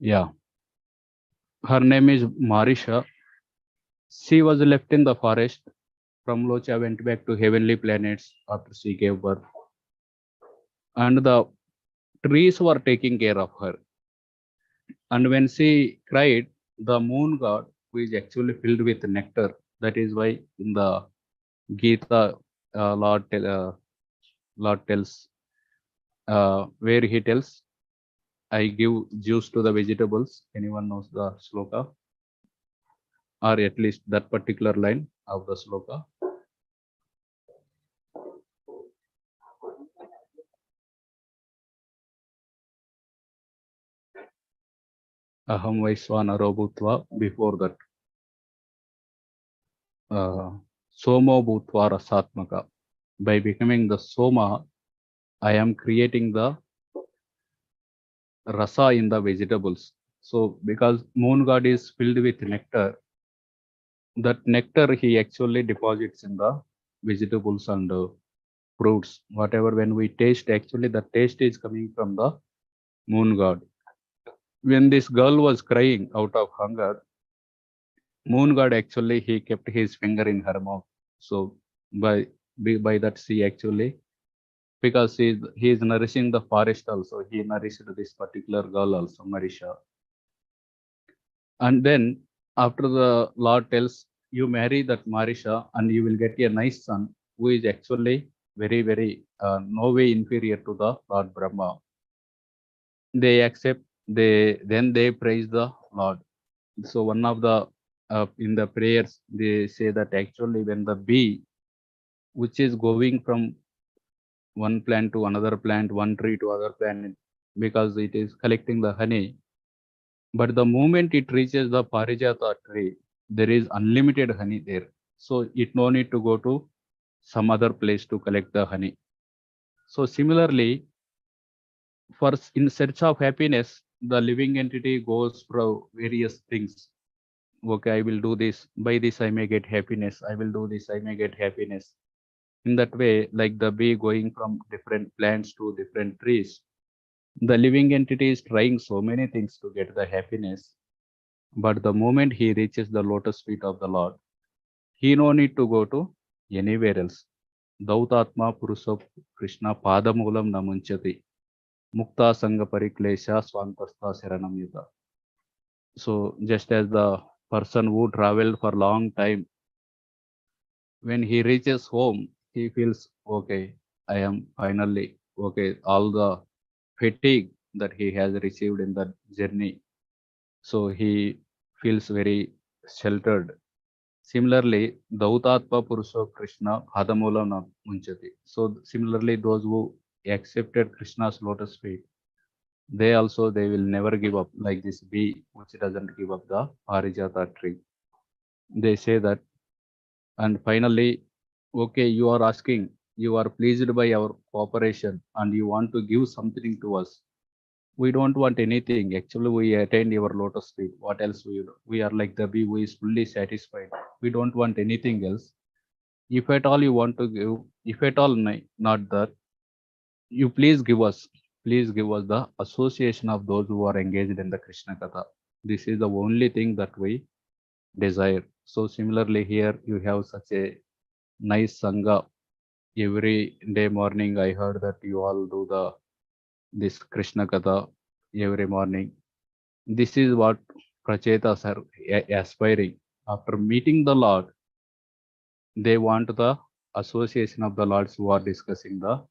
Yeah. Her name is Marisha. She was left in the forest. Pramlocha went back to heavenly planets after she gave birth. And the trees were taking care of her. And when she cried, the moon god, who is actually filled with nectar, that is why in the Gita, Lord tells, where he tells, I give juice to the vegetables. Anyone knows the sloka? Or at least that particular line of the sloka? Aham Vaiswanaro Bhutva, before that. Somo Bhutva Rasatmaka. By becoming the Soma, I am creating the rasa in the vegetables. So because moon god is filled with nectar, that nectar he actually deposits in the vegetables and fruits. Whatever when we taste, actually the taste is coming from the moon god. When this girl was crying out of hunger, moon god actually he kept his finger in her mouth. So by that she actually, because he is nourishing the forest also, he nourished this particular girl also, Marisha. And then after the Lord tells, you marry that Marisha and you will get a nice son who is actually very no way inferior to the Lord Brahma. They accept, then they praise the Lord. So one of the in the prayers, they say that actually when the bee, which is going from one plant to another plant, one tree to other plant, because it is collecting the honey, but the moment it reaches the Parijata tree, there is unlimited honey there. So it no need to go to some other place to collect the honey. So similarly, in search of happiness, the living entity goes for various things. Okay, I will do this. By this, I may get happiness. I will do this. I may get happiness. In that way, like the bee going from different plants to different trees, the living entity is trying so many things to get the happiness. But the moment he reaches the lotus feet of the Lord, he no need to go to anywhere else. Dautatma Purusa Krishna Padamulam Namunchati Mukta Sangha Pariklesha Swantasta Saranam Yuta. So just as the person who traveled for long time, when he reaches home, he feels okay, I am finally okay. All the fatigue that he has received in the journey, so he feels very sheltered. Similarly, Dautatma Purusha Krishna Padamula Munchati. So similarly, those who accepted Krishna's lotus feet, they will never give up, like this bee which doesn't give up the Parijata tree. They say that, and finally, okay, you are asking, you are pleased by our cooperation and you want to give something to us. We don't want anything. Actually, we attained your lotus feet. What else we do? We are like the bee who is fully satisfied. We don't want anything else. If at all you want to give, if at all not that, you please give us the association of those who are engaged in the Krishna Katha. This is the only thing that we desire. So similarly here you have such a nice Sangha. Every day morning I heard that you all do this Krishna Katha every morning. This is what Prachetas are aspiring. After meeting the Lord, they want the association of the Lords who are discussing the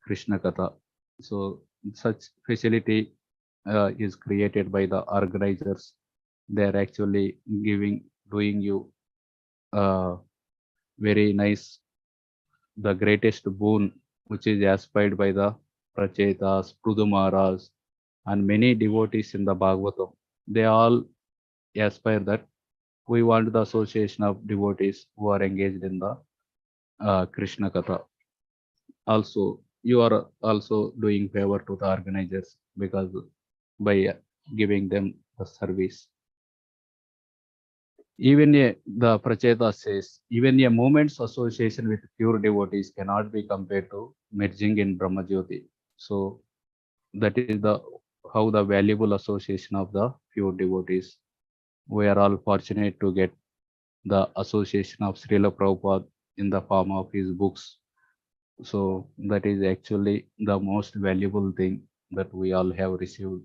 Krishna Katha. So such facility is created by the organizers. They are actually doing you very nice, the greatest boon which is aspired by the Prachetas, Prudumaras, and many devotees in the Bhagavatam. They all aspire that we want the association of devotees who are engaged in the Krishna Katha. Also, you are also doing favor to the organizers because by giving them the service. Even the Pracheta says, even a moment's association with pure devotees cannot be compared to merging in Brahmajyoti. So that is how the valuable association of the pure devotees. We are all fortunate to get the association of Srila Prabhupada in the form of his books. So that is actually the most valuable thing that we all have received.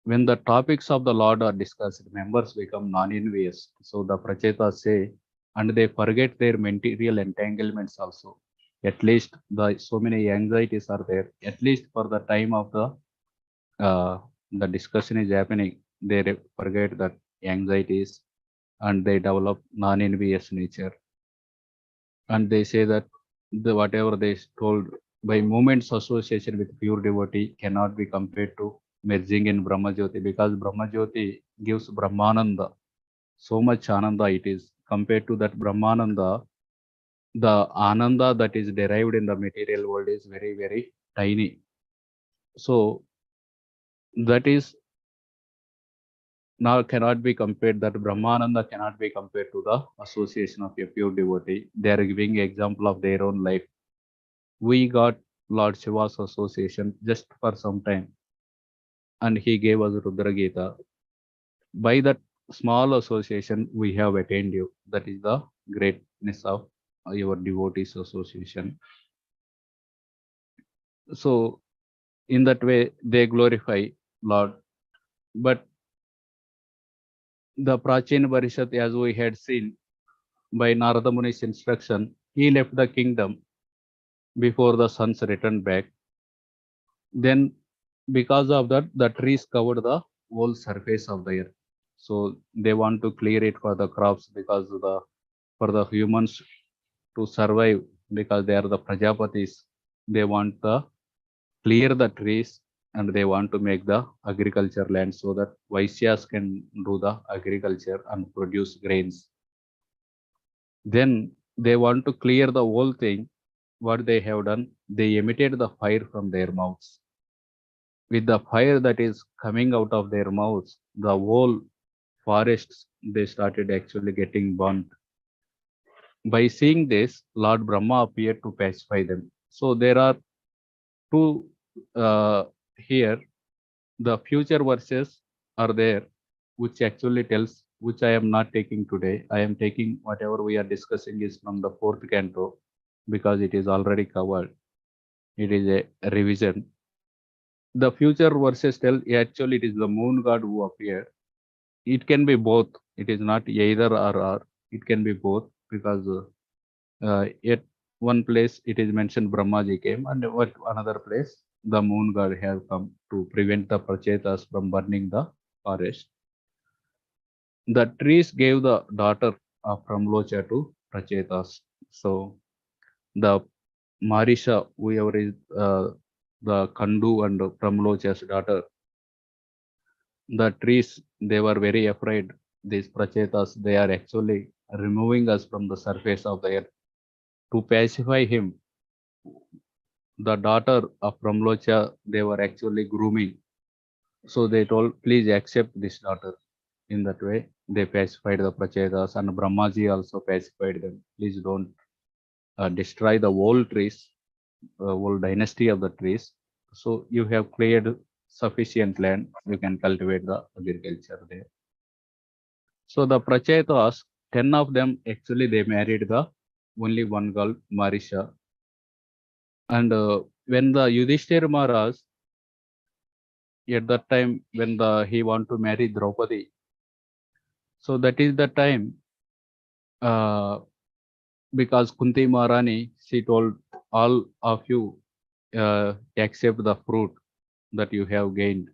When the topics of the Lord are discussed, members become non-envious. So the Prachetas say, and they forget their material entanglements also. At least so many anxieties are there. At least for the time of the discussion is happening, they forget that anxieties and they develop non-envious nature. And they say that whatever they told by moments association with pure devotee cannot be compared to merging in Brahmajyoti, because Brahmajyoti gives Brahmananda. So much Ananda it is. Compared to that Brahmananda, the Ananda that is derived in the material world is very, very tiny. So that is now cannot be compared, that Brahmananda cannot be compared to the association of a pure devotee. They are giving example of their own life. We got Lord Shiva's association just for some time, and he gave us Rudra Gita. By that small association, we have attained you. That is the greatness of your devotees association. So, in that way, they glorify Lord. But the Prachin Parishad, as we had seen by Narada Muni's instruction, he left the kingdom before the sons returned back. Then, because of that, the trees covered the whole surface of the earth. So they want to clear it for the crops because for the humans to survive, because they are the Prajapatis. They want to clear the trees and they want to make the agriculture land so that Vaishyas can do the agriculture and produce grains. Then they want to clear the whole thing. What they have done, they emitted the fire from their mouths. With the fire that is coming out of their mouths, the whole forests, they started actually getting burnt. By seeing this, Lord Brahma appeared to pacify them. So there are two here. The future verses are there, which actually tells, which I am not taking today. I am taking whatever we are discussing is from the 4th canto, because it is already covered. It is a revision. The future verses tell, actually it is the moon god who appeared. It can be both. It is not either or. It can be both, because at one place it is mentioned Brahmaji came, and at another place the moon god has come to prevent the Prachetas from burning the forest. The trees gave the daughter of Pramlocha to Prachetas. So the Marisha, whoever is the Kandu and Pramlocha's daughter, the trees, they were very afraid. These Prachetas, they are actually removing us from the surface of the earth. To pacify him, the daughter of Pramlocha, they were actually grooming. So they told, please accept this daughter. In that way, they pacified the Prachetas, and Brahmaji also pacified them. Please don't destroy the whole trees, whole dynasty of the trees. So you have cleared sufficient land, you can cultivate the agriculture there. So the Prachetas, 10 of them, actually they married the only one girl, Marisha. And when the Yudhishthira Maharaj, at that time when he want to marry Draupadi, so that is the time, because Kunti Maharani, she told all of you accept the fruit that you have gained.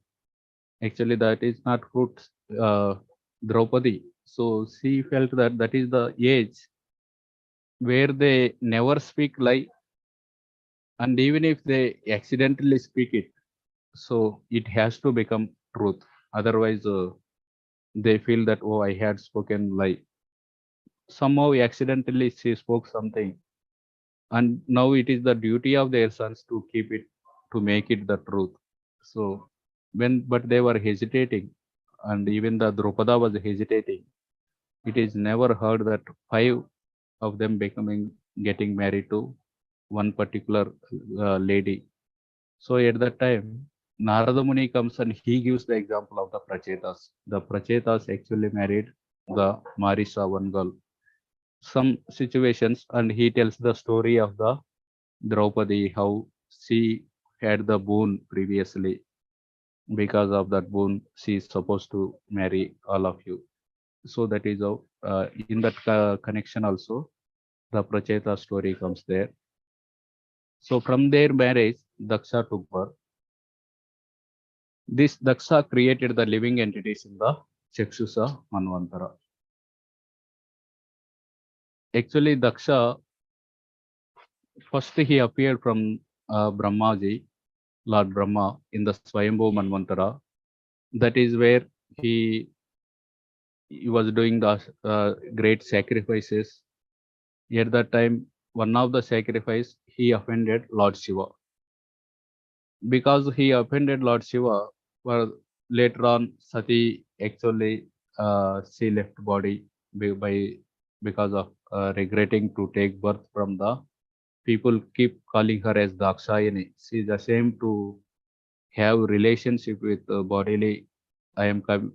Actually, that is not fruit, Draupadi. So she felt that that is the age where they never speak lie, and even if they accidentally speak it, so it has to become truth. Otherwise, they feel that, oh, I had spoken lie. Somehow accidentally she spoke something, and now it is the duty of their sons to keep it, to make it the truth. So but they were hesitating, and even the Drupada was hesitating. It is never heard that 5 of them getting married to one particular lady. So at that time, Narada Muni comes and he gives the example of the Prachetas. The Prachetas actually married the Marisa, one girl. Some situations, and he tells the story of the Draupadi, how she had the boon previously. Because of that boon, she is supposed to marry all of you. So that is how, in that connection also, the Pracheta story comes there. So from their marriage, Daksha took birth. This Daksha created the living entities in the Chakshusa Manvantara. Actually, Daksha, first he appeared from Brahmaji, Lord Brahma, in the Swayambhu Manvantara. That is where he was doing the great sacrifices. At that time, one of the sacrifice, he offended Lord Shiva. Because he offended Lord Shiva, well, later on, Sati actually she left body because of regretting to take birth from the people keep calling her as Dakshayani. She is ashamed to have relationship with bodily.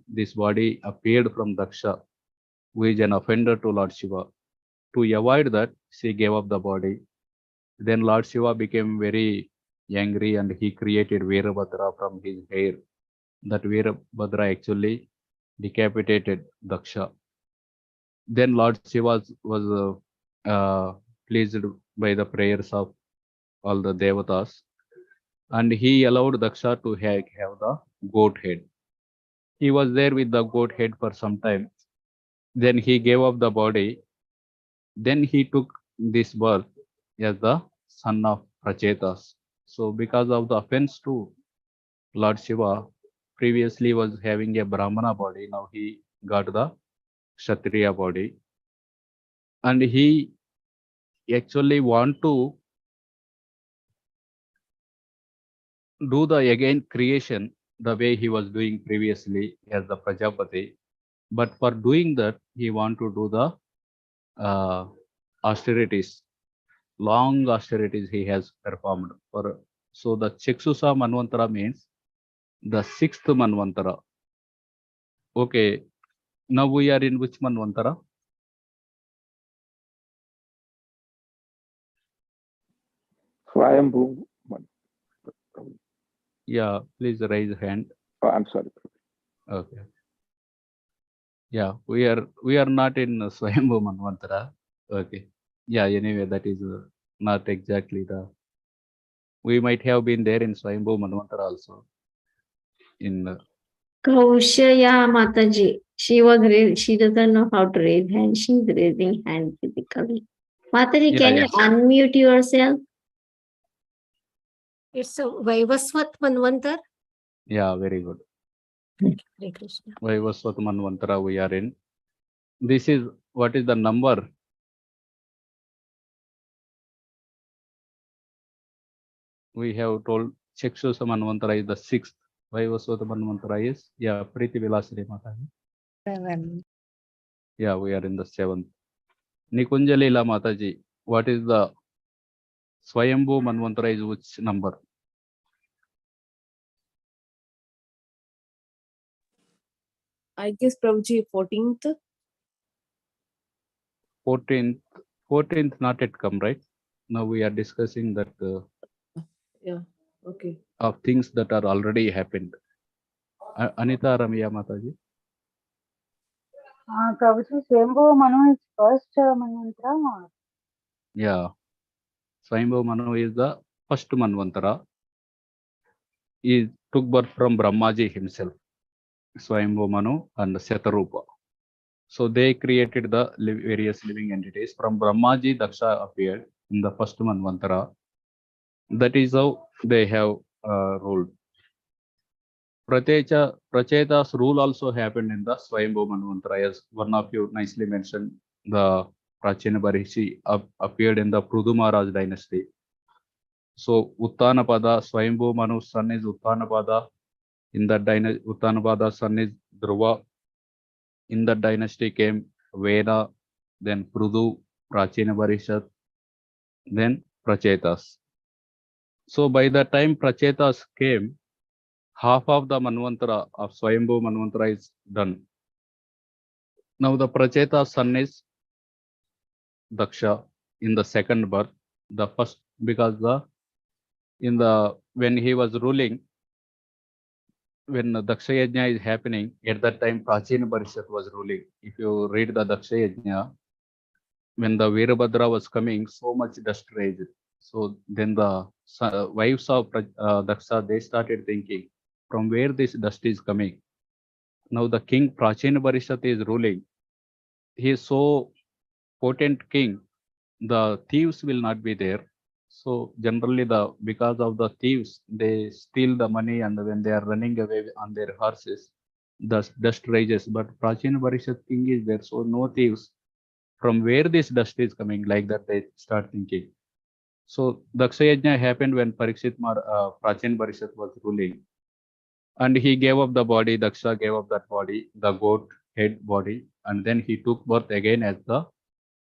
This body appeared from Daksha, who is an offender to Lord Shiva. To avoid that, she gave up the body. Then Lord Shiva became very angry and he created Veerabhadra from his hair. That Veerabhadra actually decapitated Daksha. Then Lord Shiva was pleased by the prayers of all the devatas, and he allowed Daksha to have the goat head. he was there with the goat head for some time. Then he gave up the body. Then he took this birth as the son of Prachetas. So because of the offense to Lord Shiva, previously was having a Brahmana body, now he got the Kshatriya body. And he actually want to do the again creation the way he was doing previously as the Prajapati. But for doing that, he want to do the austerities, long austerities he has performed. So the Chaksusa Manvantara means the sixth Manvantara. Okay, now we are in which Manvantara? Swayambhu. Yeah, please raise hand. Oh, I'm sorry. Okay. Yeah, we are not in Swayambhu Manvantara. Okay. Yeah, anyway, that is not exactly the. We might have been there in Swayambhu Manvantara also. In Kaushaya Mataji. She doesn't know how to raise hand. She's raising hand physically. Mataji, Yeah, can yeah. you unmute yourself? It's a Vaivaswat Manvantar. Yeah, very good. Hare Krishna. Vaivaswat Manvantara we are in. This is what is the number? We have told Chaksusa Manvantara is the sixth. Vaivaswat Manvantara is, yeah, Priti Vilasari Mataji. 7. Yeah, we are in the seventh. Nikunjalila Mataji, what is the Swayambhu Manvantara is which number? I guess Prabhuji 14th. 14th not yet come, right? Now we are discussing that Yeah, okay. of things that are already happened. Anita Ramya Mataji. Prabhuji, Swayambhu Manu is first Manvantara. Yeah. Swayambhu Manu is the first Manvantara. He took birth from Brahmaji himself. Swayambhu Manu and Shatarupa. So they created the various living entities. From Brahmaji, Daksha appeared in the first Manvantara. That is how they have ruled. Prachetas rule also happened in the Swayambhu Manvantara, as one of you nicely mentioned. The Prachina Barishi appeared in the Prudu Maharaj dynasty. So Uttanapada, Swayambhu Manu's son is Uttanapada. In that dynasty, Uttanapada's son is Dhruva. In that dynasty came Veda, then Prudu, Prachina Barishat, then Prachetas. So by the time Prachetas came, half of the Manvantara of Swayambhu Manvantara is done. Now the Prachetas son is Daksha in the second birth. The first, because when he was ruling, when Daksha Yajna is happening, at that time Prachina Barishat was ruling. If you read the Daksha Yajna, when the Virabhadra was coming, so much dust raised. So then the wives of Daksha, they started thinking, from where this dust is coming? Now the king Prachina Barishat is ruling. He is so potent king, the thieves will not be there. So generally because of the thieves, they steal the money, and when they are running away on their horses, the dust rises. But Prachina Barishat king is there, so no thieves. From where this dust is coming, like that they start thinking. So Daksha Yajna happened when Prachina Barishat was ruling. And he gave up the body, Daksha gave up that body, the goat head body, and then he took birth again as the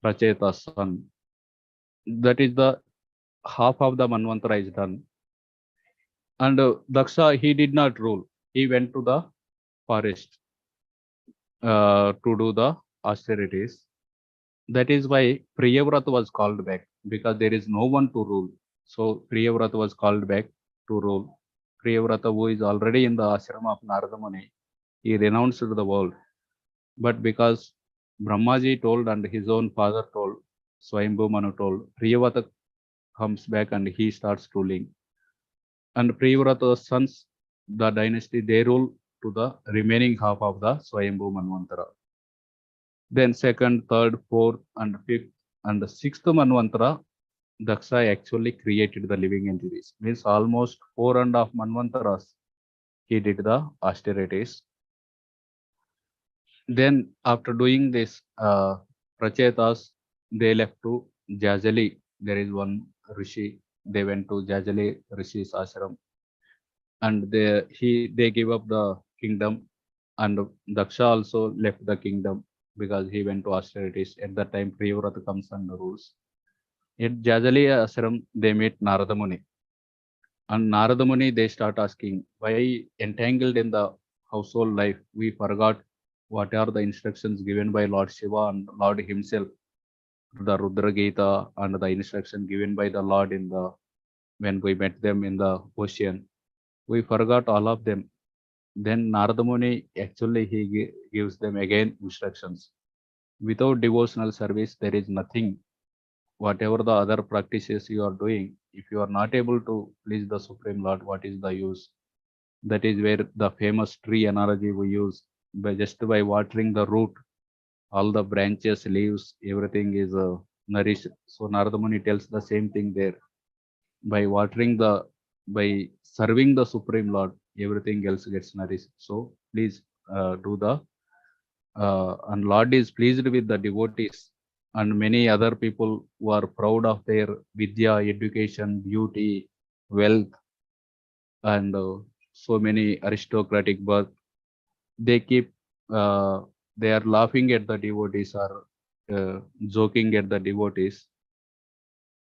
Pracheta's son. That is the half of the Manvantara is done. And Daksha, he did not rule. He went to the forest to do the austerities. That is why Priyavrata was called back, because there is no one to rule. So Priyavrata was called back to rule. Priyavrata, who is already in the ashram of Narada Muni, he renounced the world. But because Brahmaji told and his own father told, Swayambhu Manu told, Priyavrata comes back and he starts ruling. And Priyavrata's sons, the dynasty, they rule to the remaining half of the Swayambhu Manvantara. Then second, third, fourth, and fifth, and the sixth Manvantara, Daksha actually created the living entities. Means almost 4.5 Manvantaras he did the austerities. Then after doing this, Prachetas, they left to Jajali. There is one Rishi. They went to Jajali Rishi's ashram, and they gave up the kingdom, and Daksha also left the kingdom because he went to austerities. At that time, Priyavrata comes and rules. At Jajali ashram, they meet Narada Muni. And Narada Muni, they start asking, why entangled in the household life, we forgot what are the instructions given by Lord Shiva and Lord himself, the Rudra Gita, and the instruction given by the Lord when we met them in the ocean. We forgot all of them. Then Narada Muni, actually he gives them again instructions. Without devotional service, there is nothing. Whatever the other practices you are doing, if you are not able to please the Supreme Lord, what is the use? That is where the famous tree analogy we use. Just by watering the root, all the branches, leaves, everything is nourished. So Narada Muni tells the same thing there. By serving the Supreme Lord, everything else gets nourished. So please do and Lord is pleased with the devotees and many other people who are proud of their vidya, education, beauty, wealth, and so many aristocratic birth. They keep they are laughing at the devotees or joking at the devotees.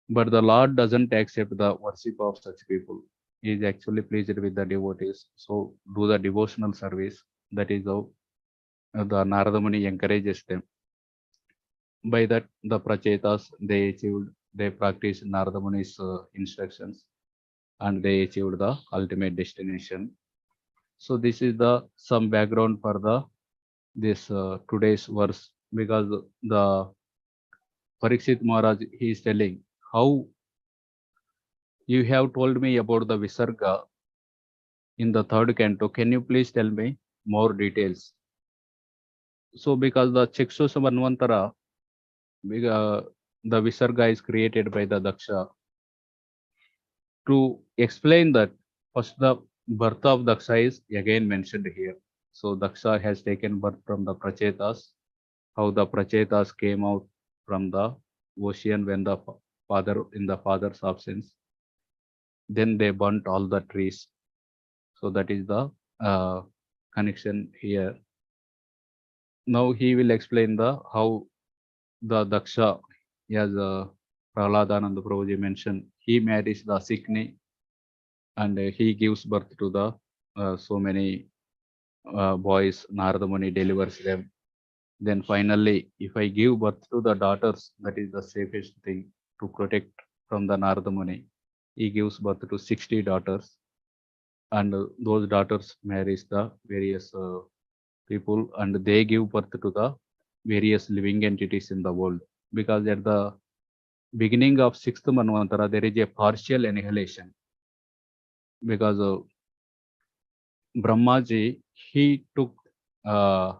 But the Lord doesn't accept the worship of such people. He is actually pleased with the devotees. So do the devotional service. That is how the Narada Muni encourages them. By that, the Prachetas, they practiced Narada Muni's instructions, and they achieved the ultimate destination. So this is some background for this today's verse, because the Parikshit Maharaj, he is telling how you have told me about the Visarga in the third canto. Can you please tell me more details? So because the Chikshus Manvantara, the Visarga is created by the Daksha. To explain that, first the birth of Daksha is again mentioned here. So Daksha has taken birth from the Prachetas, how the Prachetas came out from the ocean when in the father's absence. Then they burnt all the trees. So that is the connection here. Now he will explain how the Daksha, as Prahladananda Prabhuji mentioned, he marries the Sikni and he gives birth to the so many boys. Narada Muni delivers them. Then finally, if I give birth to the daughters, that is the safest thing to protect from the Narada Muni. He gives birth to 60 daughters, and those daughters marries the various people, and they give birth to the various living entities in the world. Because at the beginning of 6th Manvantara, there is a partial annihilation. Because Brahmaji, he took a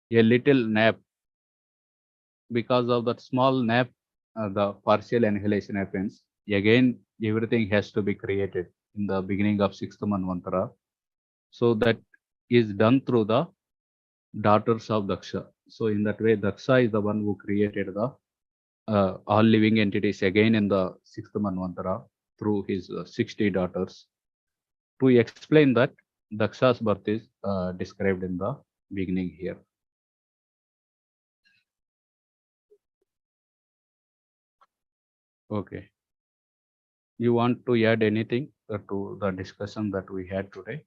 little nap. Because of that small nap, the partial annihilation happens. Again, everything has to be created in the beginning of 6th Manvantara. So that is done through the daughters of Daksha. So in that way, Daksha is the one who created the all living entities again in the 6th Manvantara through his 60 daughters. To explain that, Daksha's birth is described in the beginning here. Okay. You want to add anything to the discussion that we had today?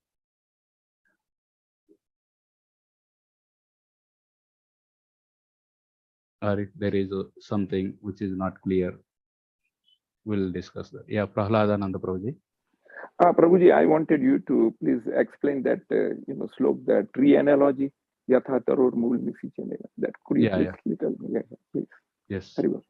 Or if there is something which is not clear, we'll discuss that. Yeah, Prahladananda Prabhuji. Prabhuji, I wanted you to please explain that slok, the tree analogy. Yatha taror mool misi chalega. That could you please little? Yeah, please. Yes. Haribol.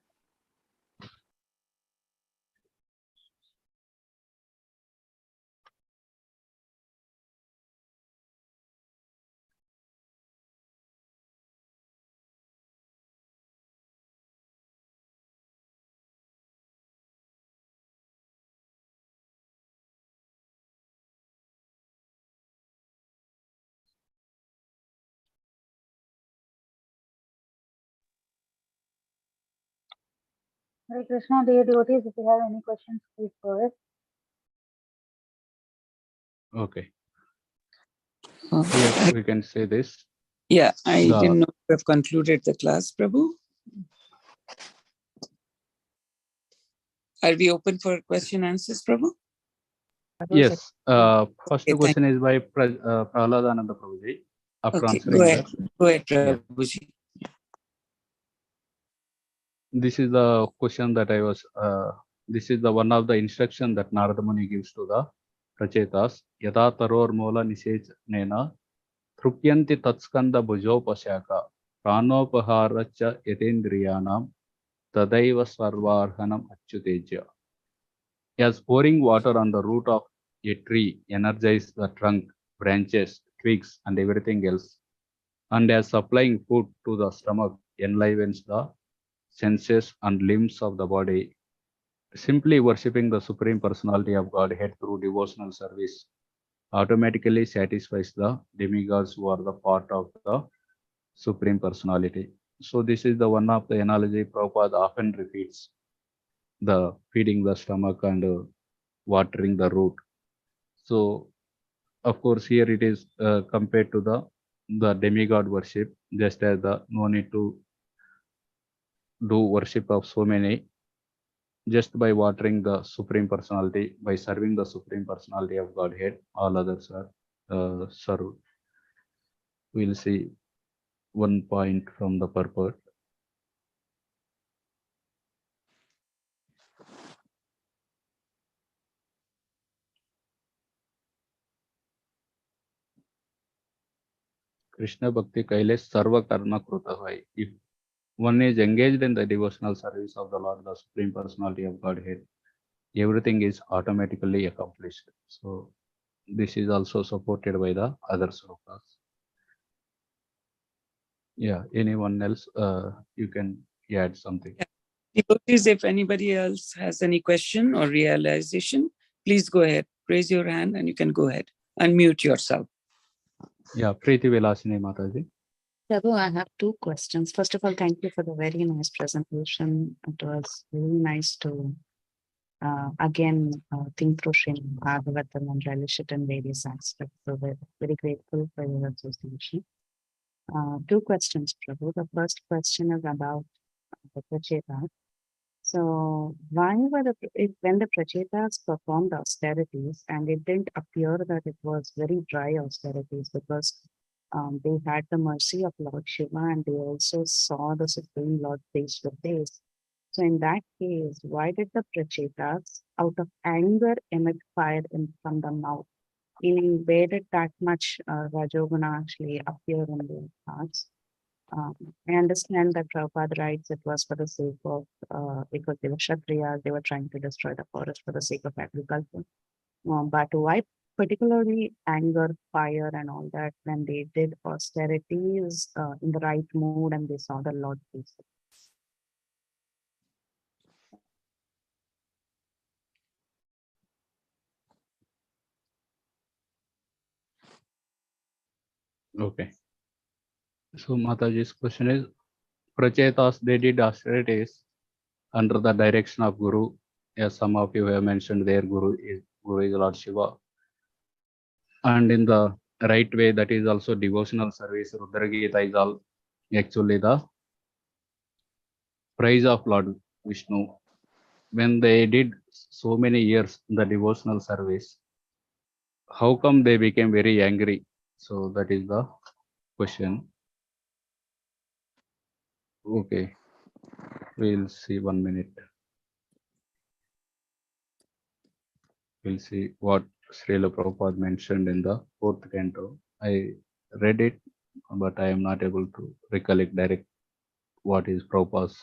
Hare Krishna, dear devotees, if you have any questions, please go ahead. Okay. Oh, Yes, we can say this. Yeah, I didn't know we have concluded the class, Prabhu. Are we open for question answers, Prabhu? Yes. First question is by Prahaladananda Prabhuji. After answering that, go ahead, Prabhuji. This is the question that I was. This is the one of the instruction that Narada Muni gives to the Prachetas. Yada taror mola nisechnena trupyanti tatskanda bhujopashaka pranopaharacha yatendriyanam tadaiva sarvarhanam achyuteja. As pouring water on the root of a tree energizes the trunk, branches, twigs, and everything else, and as supplying food to the stomach enlivens the senses and limbs of the body, simply worshipping the Supreme Personality of Godhead through devotional service automatically satisfies the demigods who are the part of the Supreme Personality. So this is the one of the analogy Prabhupada often repeats, the feeding the stomach and watering the root. So of course here it is compared to the demigod worship, just as the no need to do worship of so many, just by watering the Supreme Personality, by serving the Supreme Personality of Godhead, all others are served. We'll see one point from the purport. Krishna Bhakti Kaile Sarva Karma Krutavai. If one is engaged in the devotional service of the Lord, the Supreme Personality of Godhead, everything is automatically accomplished. So this is also supported by the other slokas. Yeah, anyone else? You can add something. Devotees, if anybody else has any question or realization, please go ahead. Raise your hand and you can go ahead. Unmute yourself. Yeah, Preeti Vilasini Mataji. Prabhu, I have two questions. First of all, thank you for the very nice presentation. It was really nice to again think through Srimad Bhagavatam and relish it in various aspects. So we're very grateful for your association. Two questions, Prabhu. The first question is about the Prachetas. So why were when the Prachetas performed austerities, and it didn't appear that it was very dry austerities, because they had the mercy of Lord Shiva and they also saw the Supreme Lord face to face. So in that case, why did the Prachetas, out of anger, emit fire from the mouth? Meaning, where did that much Rajoguna actually appear in their hearts? I understand that Prabhupada writes it was for the sake of, because they were Kshatriyas, they were trying to destroy the forest for the sake of agriculture. But why particularly anger, fire, and all that when they did austerities in the right mood and they saw the Lord face? Okay. So Mataji's question is, Prachetas, they did austerities under the direction of Guru. As some of you have mentioned, their Guru is Lord Shiva. And in the right way, that is also devotional service. Rudra Gita is all actually the praise of Lord Vishnu. When they did so many years the devotional service, how come they became very angry? So that is the question. Okay, we'll see 1 minute. We'll see what Srila Prabhupada mentioned in the 4th canto. I read it, but I am not able to recollect direct what is Prabhupada's.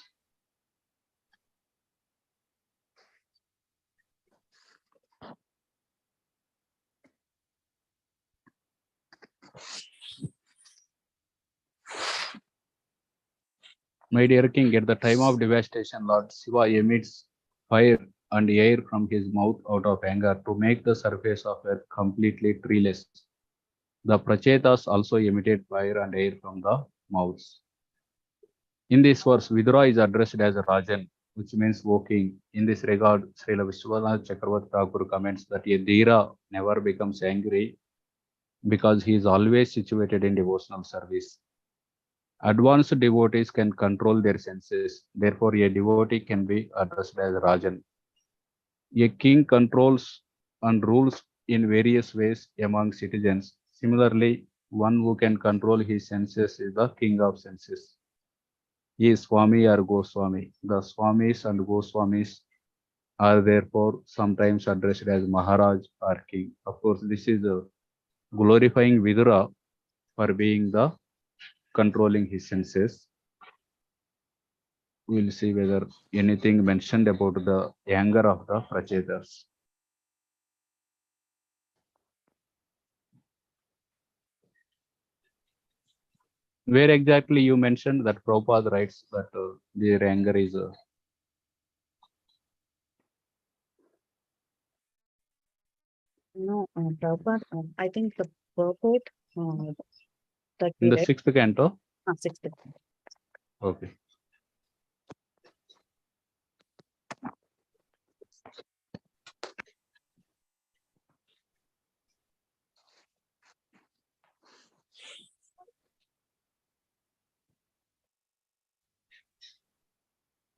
My dear king, at the time of devastation, Lord Shiva emits fire and air from his mouth out of anger to make the surface of earth completely treeless. The Prachetas also emitted fire and air from the mouths. In this verse, Vidura is addressed as Rajan, which means walking. In this regard, Srila Vishwanath Chakravarti Thakur comments that a Dhira never becomes angry because he is always situated in devotional service. Advanced devotees can control their senses. Therefore, a devotee can be addressed as Rajan. A king controls and rules in various ways among citizens. Similarly, one who can control his senses is the king of senses. He is Swami or Goswami. The Swamis and Goswamis are therefore sometimes addressed as Maharaj or king. Of course, this is glorifying Vidura for being the controlling his senses. We will see whether anything mentioned about the anger of the Prachetas. Where exactly you mentioned that Prabhupada writes that their anger is No, Prabhupada, I think the purport that in we the read. 6th canto? 6th canto. Okay.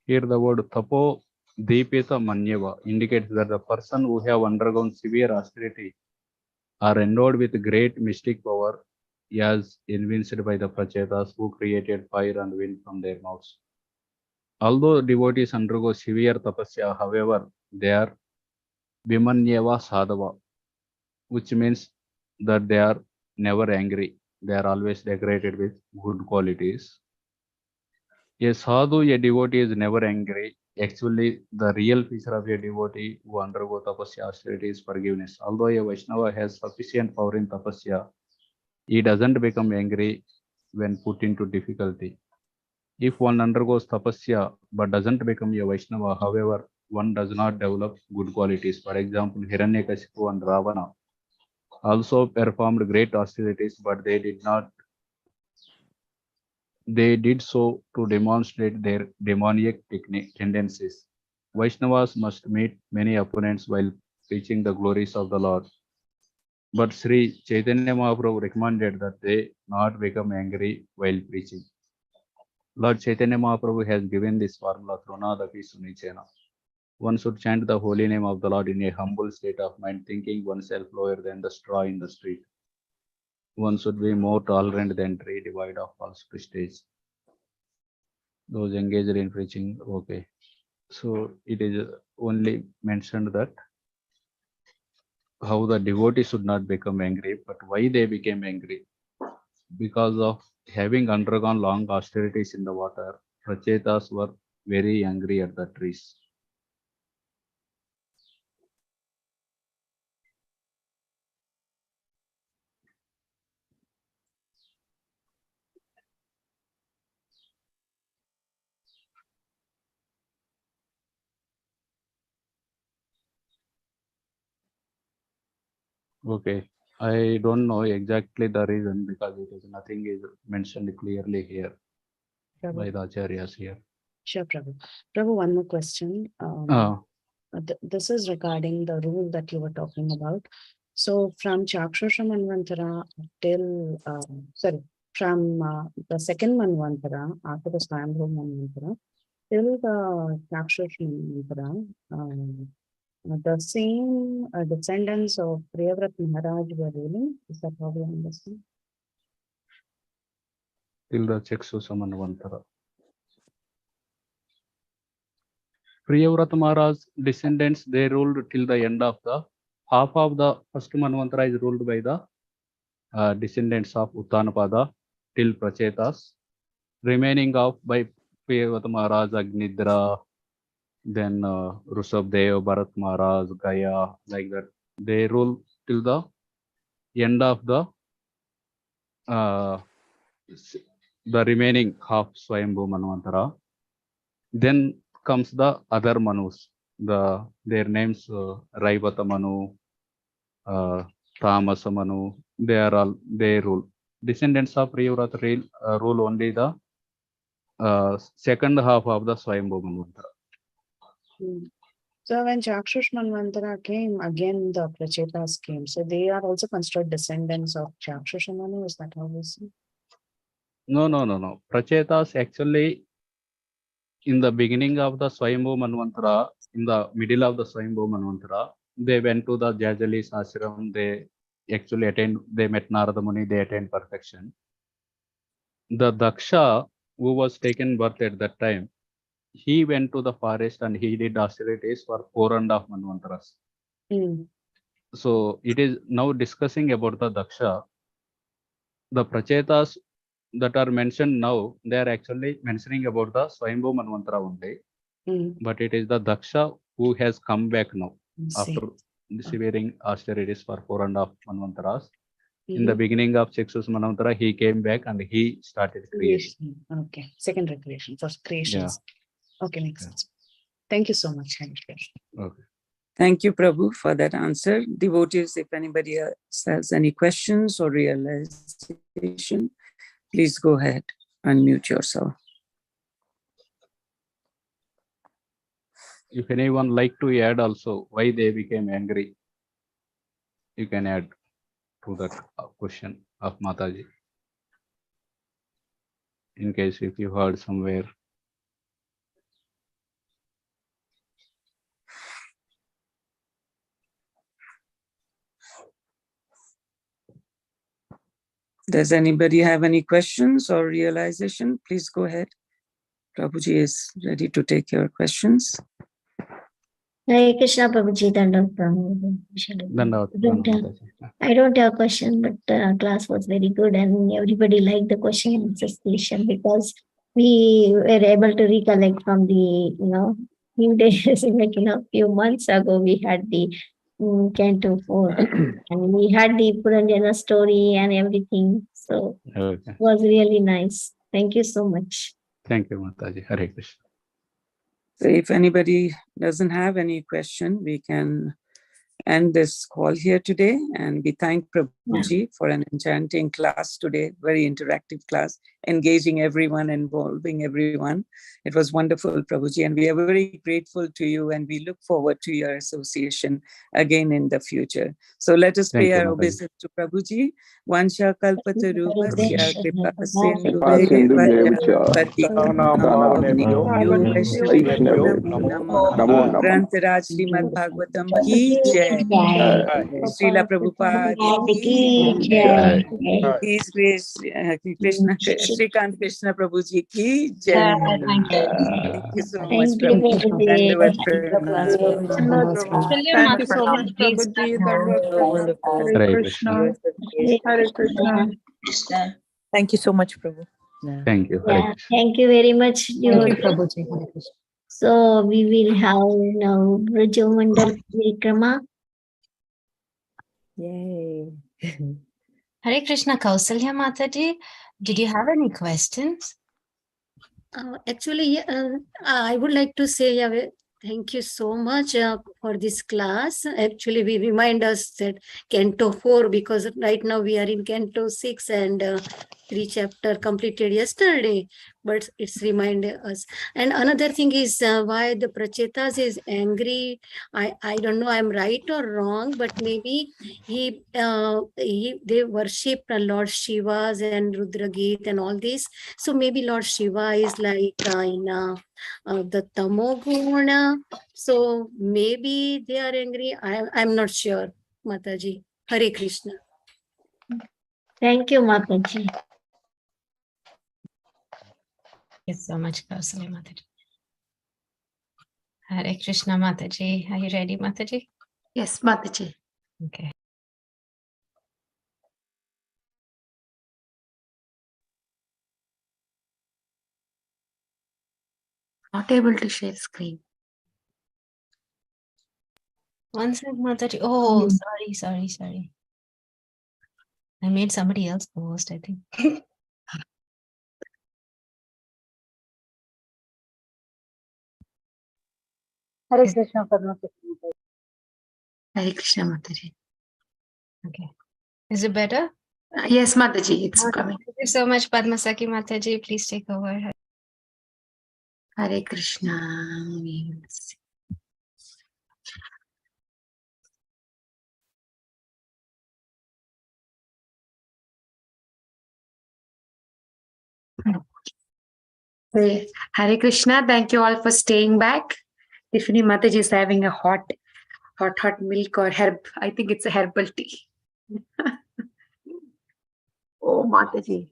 Here the word Tapo Deepeta Manyava indicates that the person who have undergone severe austerity are endowed with great mystic power as evinced by the Prachetas who created fire and wind from their mouths. Although devotees undergo severe tapasya, however, they are Vimanyeva Sadhava, which means that they are never angry. They are always decorated with good qualities. A sadhu, a devotee, is never angry. Actually, the real feature of a devotee who undergo tapasya austerity is forgiveness. Although a Vaishnava has sufficient power in tapasya, he doesn't become angry when put into difficulty. If one undergoes tapasya but doesn't become a Vaishnava, however, one does not develop good qualities. For example, Hiranyakashipu and Ravana also performed great austerities, but they did so to demonstrate their demoniac tendencies. Vaishnavas must meet many opponents while preaching the glories of the Lord. But Sri Chaitanya Mahaprabhu recommended that they not become angry while preaching. Lord Chaitanya Mahaprabhu has given this formula through Nadapi Sunichena. One should chant the holy name of the Lord in a humble state of mind, thinking oneself lower than the straw in the street. One should be more tolerant than tree devoid of false prestige. Those engaged in preaching, okay. So it is only mentioned that how the devotee should not become angry, but why they became angry? Because of having undergone long austerities in the water, Prachetas were very angry at the trees. Okay, I don't know exactly the reason because it is nothing is mentioned clearly here by the acharyas here. Sure, Prabhu. Prabhu, one more question. This is regarding the rule that you were talking about. So from Chakshusha Manvantara till, from the second Manvantara, after the Swayambhu Manvantara, till the Chakshusha Manvantara, the same descendants of Priyavrat Maharaj were ruling. Is that how we understand? Till the Chakshusha Manvantara. Priyavrat Maharaj's descendants, they ruled till the end of the half of the first Manvantara is ruled by the descendants of Uttanapada till Prachetas. Remaining of by Priyavrat Maharaj, Agnidra, then Rushabdev, Bharat Maharaj, Gaya, like that. They rule till the end of the remaining half Swayambhu Manvantara. Then comes the other Manus. Their names Raivata Manu, Tamasa Manu. They rule. Descendants of Priyavrata rule only the second half of the Swayambhu Manvantara. So when Chakshush Manvantara came, again the Prachetas came. So they are also considered descendants of Chakshush and Manu. Is that how we see? No. Prachetas actually, in the beginning of the Swayambhu Manvantara, in the middle of the Swayambhu Manvantara, they went to the Jajali's ashram. They actually they met Narada Muni, they attained perfection. The Daksha, who was taken birth at that time, he went to the forest and he did austerities for 4.5 Manvantaras. So it is now discussing about the Daksha. The Prachetas that are mentioned now, they are actually mentioning about the Swayambhu Manvantara only. But it is the Daksha who has come back now after severing austerities for 4.5 Manvantaras. In the beginning of 6th Manvantara, he came back and he started creation. Okay, second creation, first creations. Yeah. Okay, makes sense. Thank you so much. Okay. Thank you, Prabhu, for that answer. Devotees, if anybody else has any questions or realization, please go ahead, unmute yourself. If anyone like to add also why they became angry, you can add to that question of Mataji. In case if you heard somewhere. Does anybody have any questions or realization? Please go ahead. Prabhuji is ready to take your questions. Hare Krishna, Prabhuji, I don't have a question, but class was very good and everybody liked the question and answer session because we were able to recollect from the, few days, few months ago, we had the Canto 4 and we had the Puranjana story and everything. So it was really nice. Thank you so much. Thank you, Mataji. Hare Krishna. So if anybody doesn't have any question, we can end this call here today, and we thank Prabhuji for an enchanting class today, very interactive class, engaging everyone, involving everyone. It was wonderful, Prabhuji, and we are very grateful to you, and we look forward to your association again in the future. So let us pay our obeisance to Prabhuji. Vansha kalpatarubhasya kripa sindhubheva Grantaraj Srimad Bhagavatam ki jai. Srila Prabhupada ki jai. Krishna, Srikanth Krishna Prabhu ji ki jai. Thank you so much, Prabhu. Dandavat pranam. Thank you so much, Prabhuji. Hare Krishna. Hare Krishna. Thank you so much, Prabhu. Thank you. Thank you very much. Thank you, Prabhuji. Hare Krishna. So we will have now Brajamandal Parikrama. Yay. Hare Krishna, Kausalya Mataji. Did you have any questions? Actually, I would like to say thank you so much for this class. Actually, we remind us that Canto 4, because right now we are in Canto 6 and 3 chapter completed yesterday, but it's reminded us. And another thing is why the Prachetas is angry. I don't know I'm right or wrong, but maybe they worship Lord Shiva's and Rudragit and all this. So maybe Lord Shiva is like in the Tamoguna. So maybe they are angry. I'm not sure, Mataji. Hare Krishna. Thank you, Mataji. Thank you so much, Kausalya Mataji. Hare Krishna Mataji. Are you ready, Mataji? Yes, Mataji. Okay. Not able to share screen. One sec, Mataji. Oh, sorry. I made somebody else post, I think. Hare Krishna, Padma. Hare Krishna, Mataji. Okay. Is it better? Yes, Mataji, it's coming. Thank you so much, Padmasaki Mataji. Please take over. Hare Krishna. Hey, Hare Krishna. Thank you all for staying back. Tiffany Mataji is having a hot milk or herb. I think it's a herbal tea. Oh, Mataji.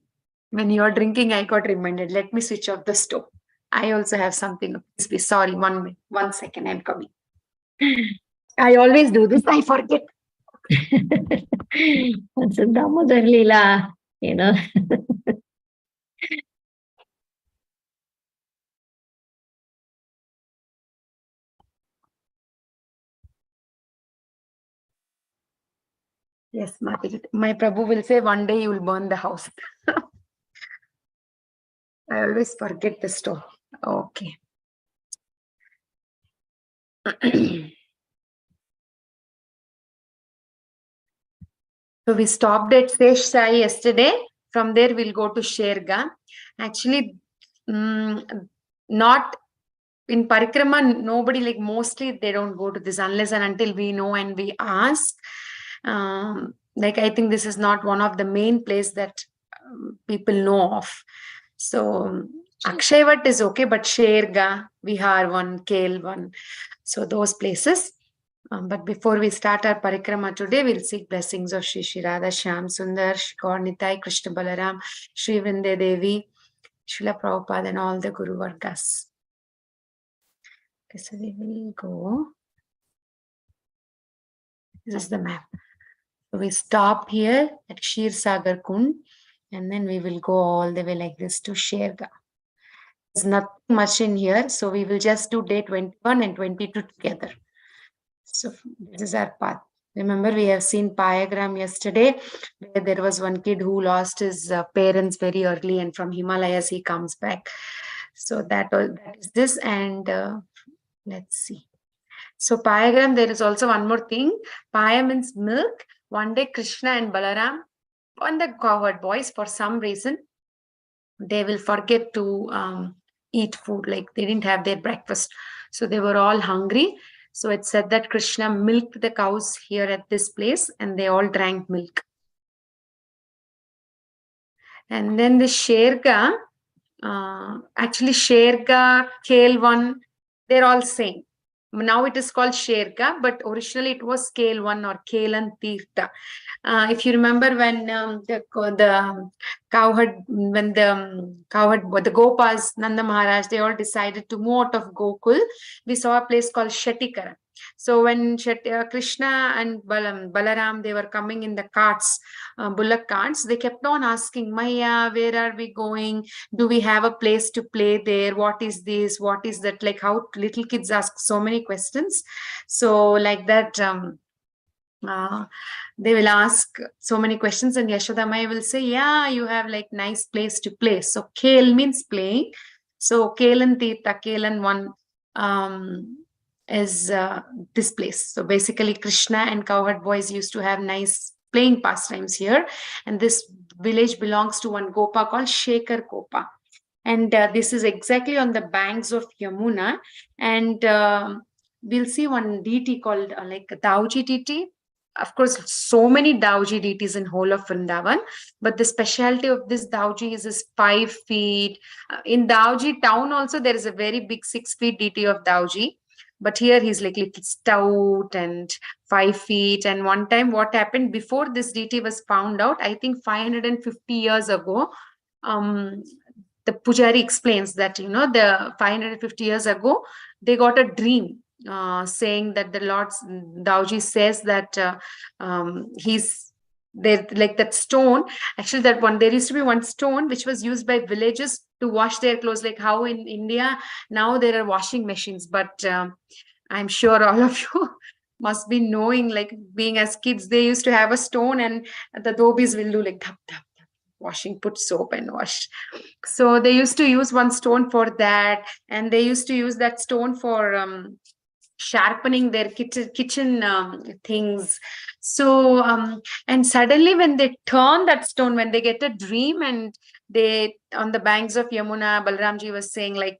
When you are drinking, I got reminded. Let me switch off the stove. I also have something. Please be sorry. 1 minute. 1 second. I'm coming. I always do this. I forget. It's a Damodar Leela, you know. Yes, Mataji. My Prabhu will say one day you will burn the house. I always forget the stove. Okay. So we stopped at Sesh Sai yesterday. From there, we'll go to Sherga. Actually, not in Parikrama, nobody, like mostly they don't go to this unless and until we know and we ask. Like I think this is not one of the main place that people know of. So Akshayvat is okay, but Sherga, Vihar one, Kel one. So those places. But before we start our parikrama today, we'll seek blessings of Shri Shri Radha Shyam Sundar, Shri Gaur Nitai, Krishna Balaram, Shri Vrinde Devi, Srila Prabhupada, and all the Guru Vargas. Okay, so we will go. This is the map. So we stop here at Kshir Sagar Kund, and then we will go all the way like this to Sherga. There's nothing much in here, so we will just do day 21 and 22 together. So this is our path. Remember, we have seen Payagram yesterday, where there was one kid who lost his parents very early, and from Himalayas he comes back. So that is this, and let's see. So Payagram, there is also one more thing. Paya means milk. One day Krishna and Balaram, on the cowherd boys, for some reason, they will forget to eat food, like they didn't have their breakfast. So they were all hungry. So it said that Krishna milked the cows here at this place and they all drank milk. And then the Sherga, actually Sherga, Kelvan, they're all same. Now it is called Sherga, but originally it was Kelvan or Kelan Tirtha. If you remember when the cowherd, when the cowherd, the Gopas, Nanda Maharaj, they all decided to move out of Gokul, we saw a place called Shatikara. So when Krishna and Balaram, they were coming in the carts, bullock carts, they kept on asking, Maya, where are we going? Do we have a place to play there? What is this? What is that? Like how little kids ask so many questions. So like that, they will ask so many questions and Yashoda Maya will say, yeah, you have like nice place to play. So Kel means playing. So Kelan Tirtha, Kelan one is this place. So basically Krishna and cowherd boys used to have nice playing pastimes here. And this village belongs to one Gopa called Shekhar Gopa. And this is exactly on the banks of Yamuna. And we'll see one deity called like Dauji deity. Of course, so many Dauji deities in whole of Vrindavan, but the specialty of this Dauji is 5 feet. In Dauji town also, there is a very big 6 feet deity of Dauji. But here he's like little stout and 5 feet. And one time what happened before this deity was found out, I think 550 years ago, the Pujari explains that, you know, the 550 years ago, they got a dream saying that the Lord Dauji says that he's there, like that stone. Actually, that one, there used to be one stone which was used by villages to wash their clothes, like how in India now there are washing machines. But I'm sure all of you must be knowing, like being as kids, they used to have a stone and the dhobis will do like dhap, dhap, dhap, washing, put soap and wash. So they used to use one stone for that, and they used to use that stone for sharpening their kitchen things. So and suddenly when they turn that stone, when they get a dream and they on the banks of Yamuna, Balramji was saying like,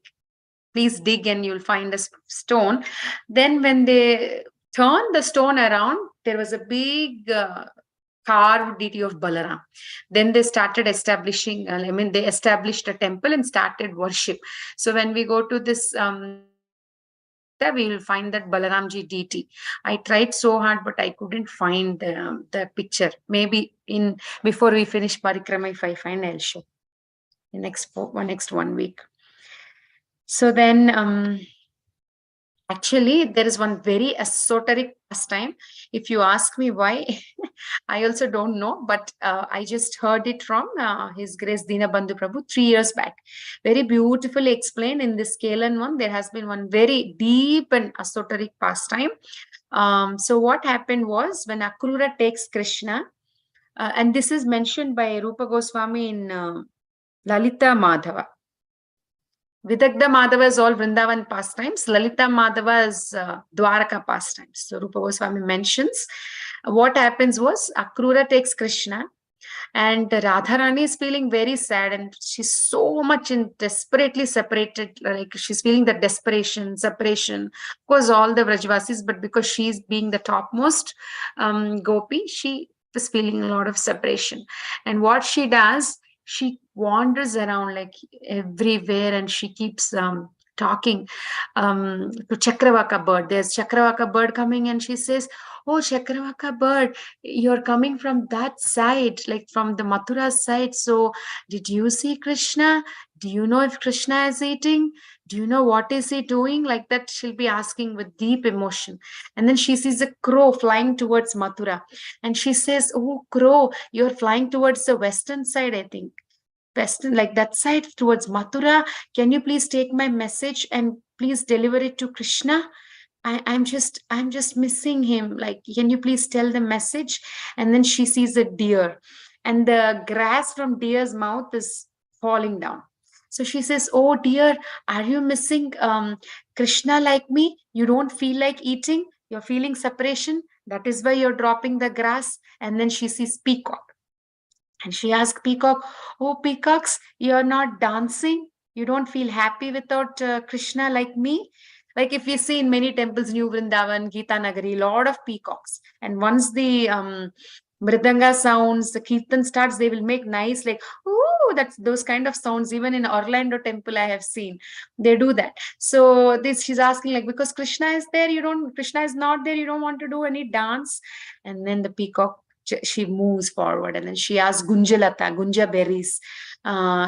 please dig and you'll find a stone. Then when they turn the stone around, there was a big carved deity of Balaram. Then they started establishing, they established a temple and started worship. So when we go to this, we will find that Balaramji deity. I tried so hard, but I couldn't find the picture. Maybe before we finish Parikrama, if I find, I'll show in next 1 week. So then, actually, there is one very esoteric pastime. If you ask me why, I also don't know, but I just heard it from His Grace Dinabandhu Prabhu 3 years back. Very beautifully explained in this Kelan one. There has been one very deep and esoteric pastime. So what happened was when Akrura takes Krishna, and this is mentioned by Rupa Goswami in Lalita Madhava. Vidagdha Madhava is all Vrindavan pastimes. Lalita Madhava is Dwaraka pastimes. So Rupa Goswami mentions what happens was Akrura takes Krishna and Radharani is feeling very sad and she's so much desperately separated. Like she's feeling the desperation, separation. Of course, all the Vrajvasis, but because she's being the topmost Gopi, she is feeling a lot of separation. And what she does, she wanders around like everywhere and she keeps talking to Chakravaka bird. There's Chakravaka bird coming and she says, "Oh, Chakravaka bird, you're coming from that side, like from the Mathura side. So did you see Krishna? Do you know if Krishna is eating? Do you know what is he doing?" Like that, she'll be asking with deep emotion. And then she sees a crow flying towards Mathura. And she says, "Oh, crow, you're flying towards the western side, I think. Western, like that side towards Mathura. Can you please take my message and please deliver it to Krishna? I'm just missing him. Like, can you please tell the message?" And then she sees a deer and the grass from deer's mouth is falling down. So she says, "Oh dear, are you missing Krishna like me? You don't feel like eating? You're feeling separation? That is why you're dropping the grass." And then she sees peacock. And she asked Peacock, "Oh, peacocks, you're not dancing? You don't feel happy without Krishna like me?" Like if you see in many temples, New Vrindavan, Gita Nagari, lot of peacocks. And once the mridanga sounds, the kirtan starts, they will make nice like, "Ooh," that's those kind of sounds. Even in Orlando temple, I have seen they do that. So she's asking like, because Krishna is there, Krishna is not there, you don't want to do any dance. And then the peacock, she moves forward and then she asks Gunja berries,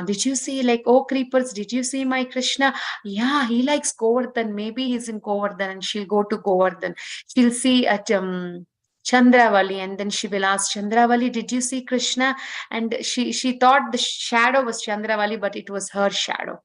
"Did you see, like, oh creepers, did you see my Krishna? Yeah, he likes Govardhan. Maybe he's in Govardhan." And she'll go to Govardhan. She'll see at Chandravali, and then she will ask Chandravali, "Did you see Krishna?" And she thought the shadow was Chandravali, but it was her shadow.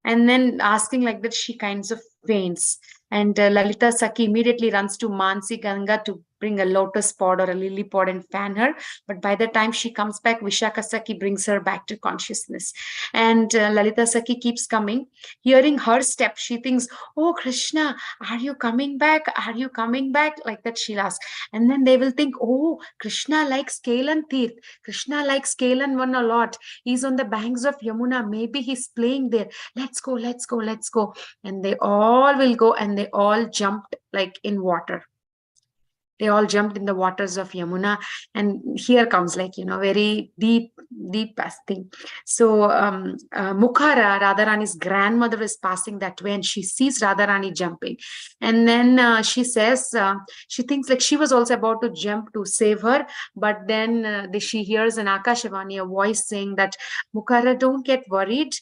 And then asking like that, she kinds of faints. And Lalita Sakhi immediately runs to Mansi Ganga to bring a lotus pod or a lily pod and fan her. But by the time she comes back, Vishaka Sakhi brings her back to consciousness. And Lalita Sakhi keeps coming. Hearing her steps, she thinks, "Oh, Krishna, are you coming back? Are you coming back?" Like that she'll ask. And then they will think, "Oh, Krishna likes Kelan Tirth. Krishna likes Kelan one a lot. He's on the banks of Yamuna. Maybe he's playing there. Let's go, let's go, let's go." And they all will go and they all jumped like in water. They all jumped in the waters of Yamuna. And here comes like, very deep thing. So Mukhara, Radharani's grandmother, is passing that way and she sees Radharani jumping. And then she says, she thinks like she was also about to jump to save her. But then she hears an Akashvani, a voice saying that, "Mukhara, don't get worried.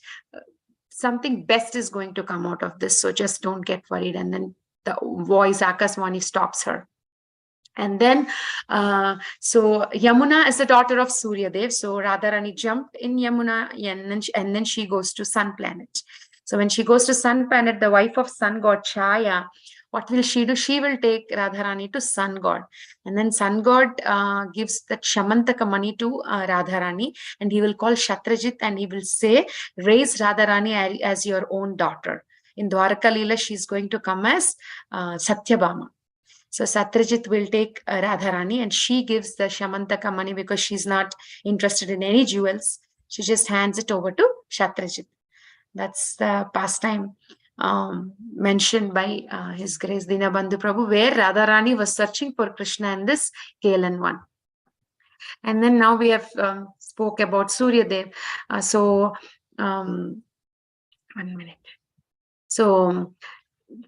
Something best is going to come out of this. So just don't get worried." And then the voice Akashvani stops her. And then, so Yamuna is the daughter of Surya Dev. So Radharani jumped in Yamuna and then she goes to Sun Planet. So when she goes to Sun Planet, the wife of Sun God Chaya, what will she do? She will take Radharani to Sun God. And then Sun God gives that Shamantaka money to Radharani, and he will call Shatrajit and he will say, "Raise Radharani as your own daughter." In Dwaraka Leela, she's going to come as Satyabhama. So Satyajit will take Radharani and she gives the Shamantaka money because she's not interested in any jewels. She just hands it over to Shatrajit. That's the pastime mentioned by His Grace Dinabandhu Prabhu, where Radharani was searching for Krishna in this Kelan one. And then now we have spoke about Surya Dev. One minute. So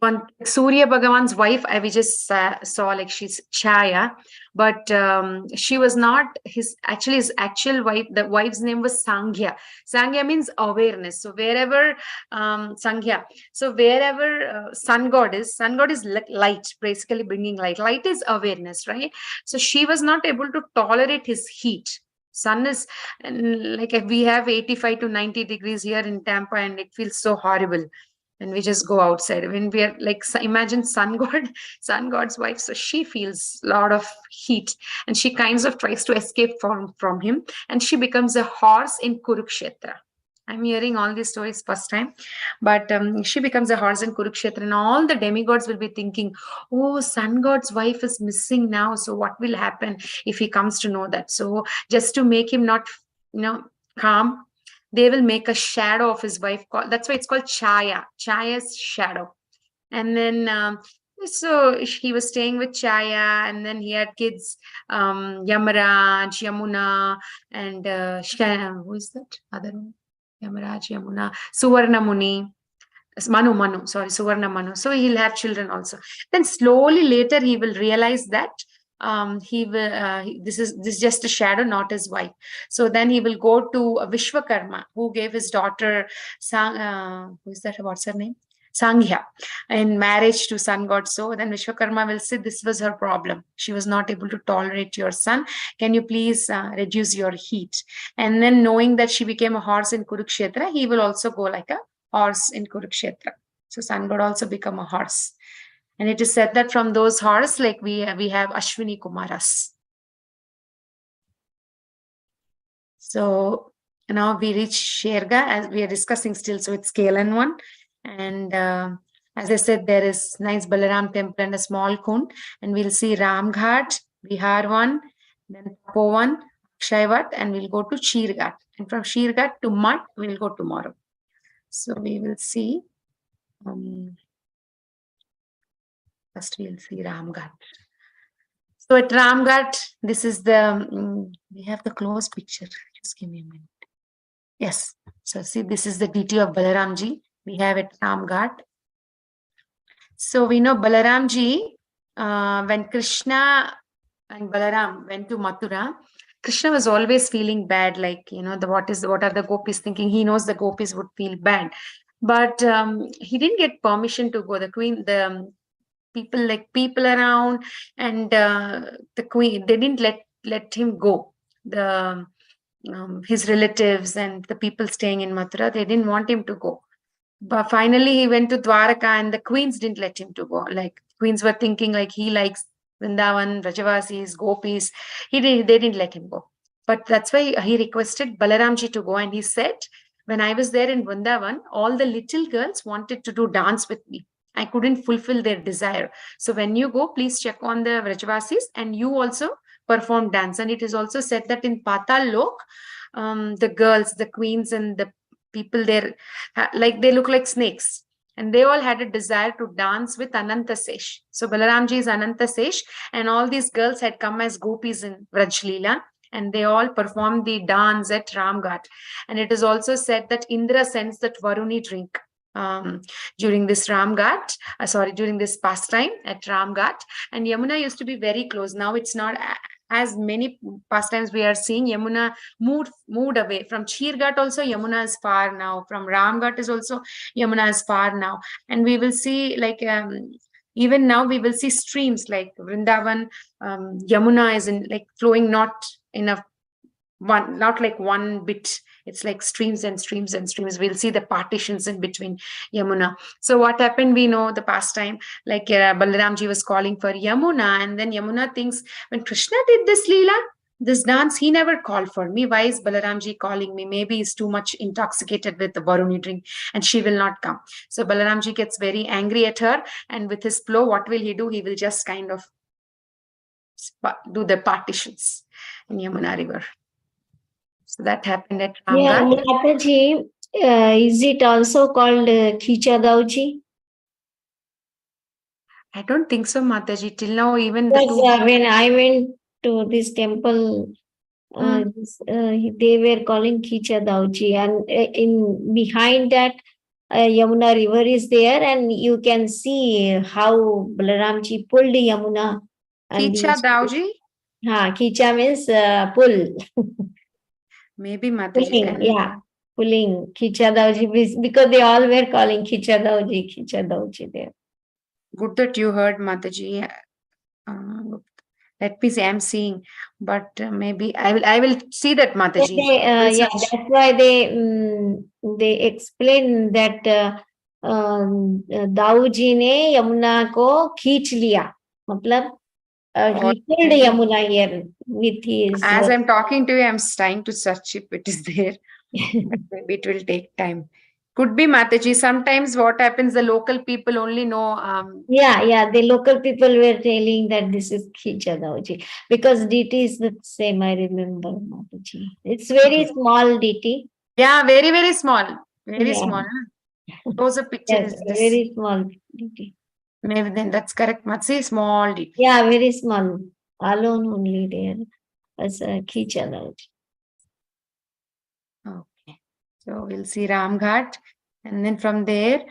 one Surya Bhagavan's wife, we just saw like she's Chaya, but she was not his actual wife. The wife's name was Sanghya. Sanghya means awareness. So wherever Sanghya, so wherever sun god is light, basically bringing light. Light is awareness, right? So she was not able to tolerate his heat. Sun is like if we have 85 to 90 degrees here in Tampa, and it feels so horrible. And we just go outside when we are like, imagine sun god's wife. So she feels a lot of heat, and she kinds of tries to escape from him, and she becomes a horse in Kurukshetra. I'm hearing all these stories first time, but she becomes a horse in Kurukshetra, and all the demigods will be thinking, oh, sun god's wife is missing now, so what will happen if he comes to know that? So just to make him not calm, they will make a shadow of his wife. That's why it's called Chaya. Chaya's shadow. And then so he was staying with Chaya, and then he had kids, Yamaraj, Yamuna, and who is that other one? Yamaraj, Yamuna, Suvarna Muni. Suvarna Manu. So he'll have children also. Then slowly later he will realize that this is just a shadow, not his wife. So then he will go to Vishwakarma, who gave his daughter who is that? What's her name? Sanghya, in marriage to sun god. So then Vishwakarma will say, this was her problem. She was not able to tolerate your son. Can you please reduce your heat? And then knowing that she became a horse in Kurukshetra, he will also go like a horse in Kurukshetra. So sun god also become a horse. And it is said that from those horse, like we have Ashwini Kumaras. So now we reach Sherga, as we are discussing still. So it's Kelan one. And as I said, there is nice Balaram temple and a small kund. And we'll see Ramghat, Bihar one, then Tapo one, Akshayvat, and we'll go to Shirghat. And from Shirghat to Mat, we'll go tomorrow. So we will see. First we'll see Ramghat. So at Ramghat, this is the, we have the close picture. Just give me a minute. Yes. So see, this is the deity of Balaramji. We have at Ramghat. So we know Balaramji, when Krishna and Balaram went to Mathura, Krishna was always feeling bad, like, what are the gopis thinking? He knows the gopis would feel bad. But he didn't get permission to go. The queen, the people around, and the queen, they didn't let him go. The his relatives and the people staying in Mathura, they didn't want him to go. But finally he went to Dwaraka, and the queens didn't let him to go. Like, queens were thinking like he likes Vrindavan, Vrajavasis, gopis. They didn't let him go. But that's why he requested Balaramji to go, and he said, when I was there in Vrindavan, all the little girls wanted to do dance with me. I couldn't fulfill their desire. So when you go, please check on the Vrajavasis, and you also perform dance. And it is also said that in Patal Lok, the girls, the queens, and the people there, like, they look like snakes, and they all had a desire to dance with Anantasesh. So Balaramji is Anantasesh, and all these girls had come as gopis in Vraj Leela, and they all performed the dance at Ramghat. And it is also said that Indra sends that Varuni drink during this Ramghat, during this pastime at Ramghat. And Yamuna used to be very close. Now it's not as many pastimes we are seeing. Yamuna moved away. From Shirghat also, Yamuna is far now. From Ramghat is also, Yamuna is far now. And we will see, like, even now we will see streams like Vrindavan, Yamuna is flowing not enough. Not like one bit, it's like streams and streams and streams. We'll see the partitions in between Yamuna. So what happened, we know the pastime, like Balaramji was calling for Yamuna, and then Yamuna thinks, when Krishna did this Leela, this dance, he never called for me. Why is Balaramji calling me? Maybe he's too much intoxicated with the Varuni drink and she will not come. So Balaramji gets very angry at her, and with his plow, what will he do? He will just kind of do the partitions in Yamuna river. So that happened at Ramghat. Yeah, Mataji, is it also called Khichagauji? I don't think so, Mataji. Till now, even because when I went to this temple They were calling Kicha Dauji, and in behind that Yamuna river is there, and you can see how Balaramji pulled Yamuna. Kicha Dauji? Kicha means pull. Maybe Mataji. Pulling, yeah, pulling Kicha Dauji, because they all were calling Kicha Dauji there. Good that you heard, Mataji. Let me see, I'm seeing, but maybe I will see that, Mataji. That's why they explain that Dauji ne Yamuna ko खींच लिया, मतलब he pulled Yamuna here with his. As I'm talking to you, I'm trying to search if it is there, but maybe it will take time. Could be, Mataji. Sometimes what happens, the local people only know. The local people were telling that this is Kicha Dauji, because DT is the same, I remember, Mataji. It's very small DT. Yeah, very, very small. Very small. Those a picture Yes, is this. very small DT. Maybe then that's correct, Matsi. Small DT. Yeah, very small. Alone only there as a Kicha Dauji. Okay. So we'll see Ramghat. And then from there,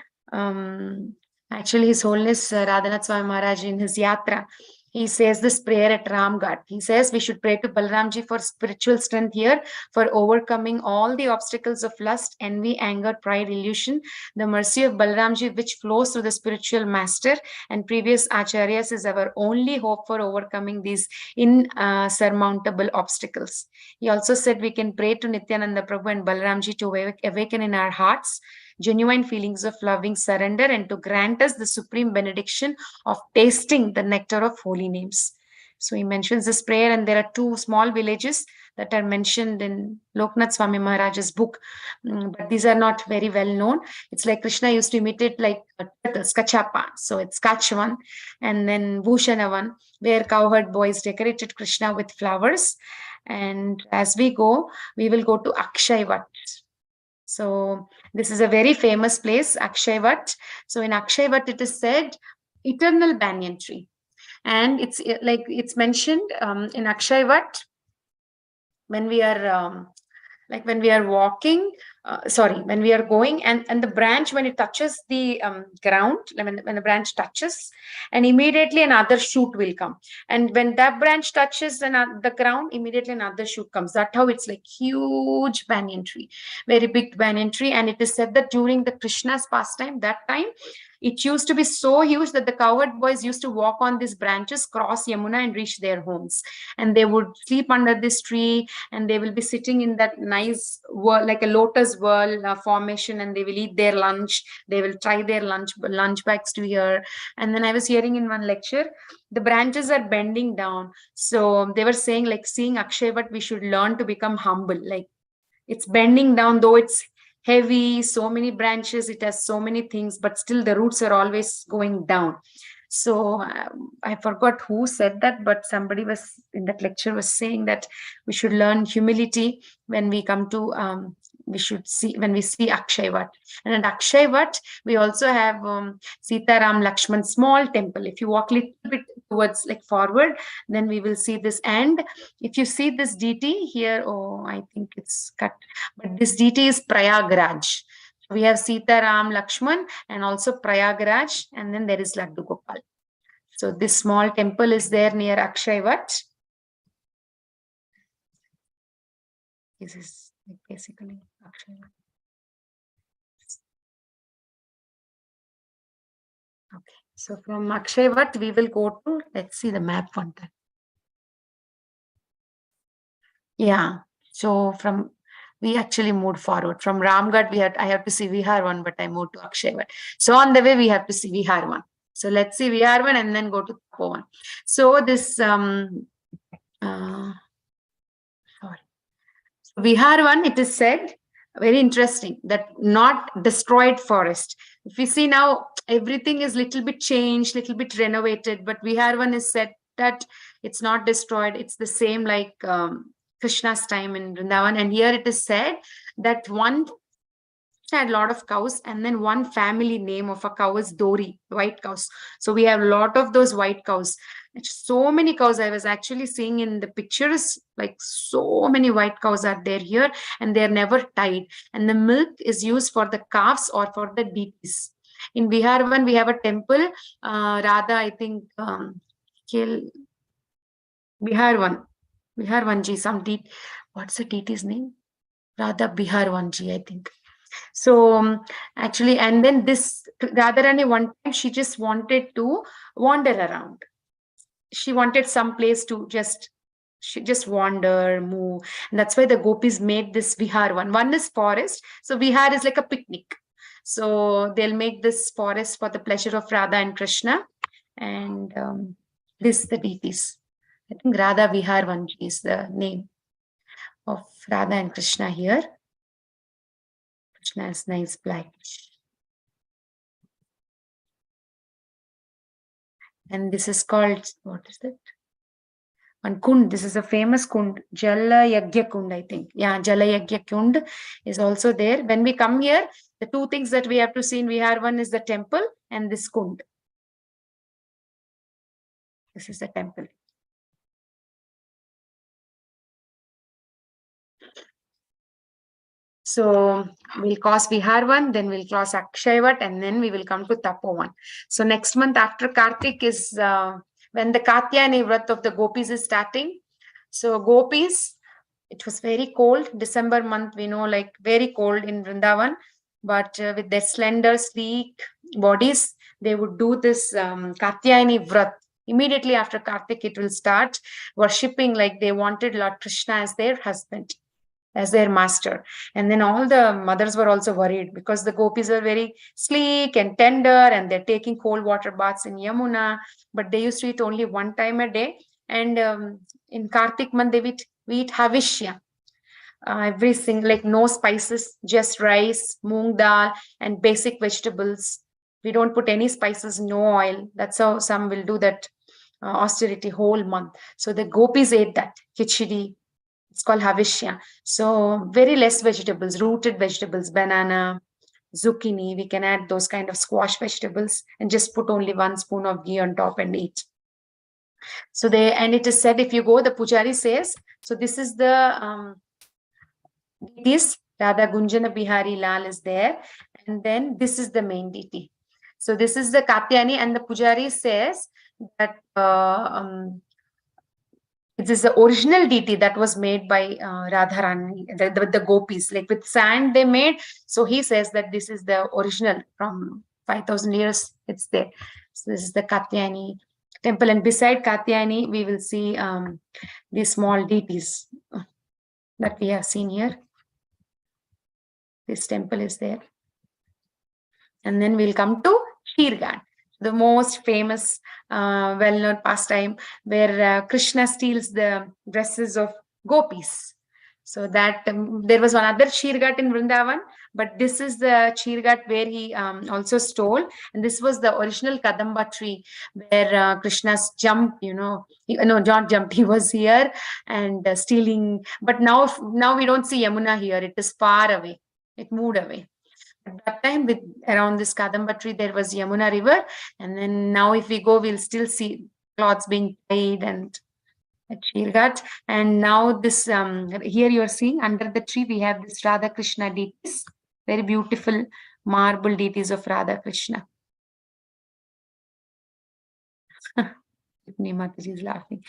actually His Holiness Radhanath Swami Maharaj in his Yatra, he says this prayer at Ramghat. He says we should pray to Balramji for spiritual strength here, for overcoming all the obstacles of lust, envy, anger, pride, illusion. The mercy of Balramji, which flows through the spiritual master and previous acharyas, is our only hope for overcoming these insurmountable obstacles. He also said we can pray to Nityananda Prabhu and Balramji to awaken in our hearts genuine feelings of loving surrender and to grant us the supreme benediction of tasting the nectar of holy names. So he mentions this prayer, and there are two small villages that are mentioned in Loknath Swami Maharaj's book, but these are not very well known. It's like Krishna used to imitate like turtles, Kachapa. So it's Kachwan, and then Bhushanavan, where cowherd boys decorated Krishna with flowers. And as we go, we will go to Akshayvat. So this is a very famous place, Akshayvat. So in Akshayvat, it is said eternal banyan tree, and it's like it's mentioned in Akshayvat when we are when we are walking. When we are going, and the branch, when it touches the ground, when the branch touches, and immediately another shoot will come, and when that branch touches the ground, immediately another shoot comes. That's how it's like huge banyan tree, very big banyan tree. And it is said that during the Krishna's pastime, that time it used to be so huge that the cowherd boys used to walk on these branches, cross Yamuna, and reach their homes. And they would sleep under this tree, and they will be sitting in that nice whirl, like a lotus whirl formation, and they will eat their lunch. They will try their lunch bags to here. And then I was hearing in one lecture, the branches are bending down. So they were saying, like, seeing Akshayvat, we should learn to become humble. Like, it's bending down, though it's heavy, so many branches, it has so many things, but still the roots are always going down. So I forgot who said that, but somebody was in that lecture was saying that we should learn humility when we come to when we see Akshayvat. And at Akshayvat, we also have Sitaram Lakshman small temple. If you walk a little bit towards like forward, then we will see this. And if you see this deity here, I think it's cut, but this deity is Prayagraj. We have Sitaram Lakshman and also Prayagraj, and then there is Laddu Gopal. So this small temple is there near Akshayvat. This is basically Akshayvat. Okay, so from Akshayvat we will go to, let's see the map one time. Yeah, so we actually moved forward. From Ramgarh, I have to see Vihar 1, but I moved to Akshayvat. So on the way, we have to see Vihar 1. So let's see Vihar 1 and then go to Tapo 1. So this, Vihar 1, it is said, very interesting, that not destroyed forest. If you see now, everything is little bit changed, little bit renovated, but Vihar 1 is said that it's not destroyed. It's the same like Krishna's time in Vrindavan. And here it is said that one had a lot of cows, and then one family name of a cow is Dori, white cows. So we have a lot of those white cows. So many cows. I was actually seeing in the pictures, like so many white cows are there here, and they're never tied. And the milk is used for the calves or for the deities. In Biharvan, we have a temple, Radha, I think, Biharvanji, what's the deity's name? Radha Biharvanji, I think. So actually, and then this Radharani, one time she just wanted to wander around. She wanted some place to just wander, move. And that's why the gopis made this Vihar one. One is forest. So Vihar is like a picnic. So they'll make this forest for the pleasure of Radha and Krishna. And this the deities. I think Radha Viharvanji is the name of Radha and Krishna here. Krishna has nice black. And this is called, what is that? One kund. This is a famous kund, Jala Yagya Kund, I think. Yeah, Jala Yagya Kund is also there. When we come here, the two things that we have to see in Vihar, one is the temple and this kund. This is the temple. So we'll cross Viharvan, then we'll cross Akshayvat, and then we will come to Tapovan. So next month after Kartik is when the Katyayani Vrat of the gopis is starting. So gopis, it was very cold. December month, we know, like very cold in Vrindavan. But with their slender, sleek bodies, they would do this Katyayani Vrat. Immediately after Kartik, it will start worshipping like they wanted Lord Krishna as their husband, as their master. And then all the mothers were also worried because the gopis are very sleek and tender and they're taking cold water baths in Yamuna, but they used to eat only one time a day. And in Kartik month, they eat Havishya. Everything, like no spices, just rice, moong dal, and basic vegetables. We don't put any spices, no oil. That's how some will do that austerity whole month. So the gopis ate that, khichdi. It's called Havishya. So very less vegetables, rooted vegetables, banana, zucchini. We can add those kind of squash vegetables and just put only 1 spoon of ghee on top and eat. So and it is said, if you go, the pujari says, so this is the deities, Radha Gunjana Bihari Lal is there. And then this is the main deity. So this is the Katyayani, and the pujari says that it is the original deity that was made by Radharani, the gopis, like with sand they made. So he says that this is the original from 5,000 years. It's there. So this is the Katyayani temple. And beside Katyayani, we will see these small deities that we have seen here. This temple is there. And then we'll come to Shirgan, the most famous, well-known pastime where Krishna steals the dresses of gopis. So that there was one other Shirgat in Vrindavan, but this is the Shirgat where he also stole. And this was the original Kadamba tree where Krishna's jumped, no, not jumped, he was here and stealing. But now we don't see Yamuna here. It is far away. It moved away. At that time, with around this Kadamba tree, there was Yamuna river. And then now if we go, we'll still see cloths being tied and at Shirgat. And now this, here you're seeing under the tree, we have this Radha Krishna deities, very beautiful marble deities of Radha Krishna. Mataji is laughing.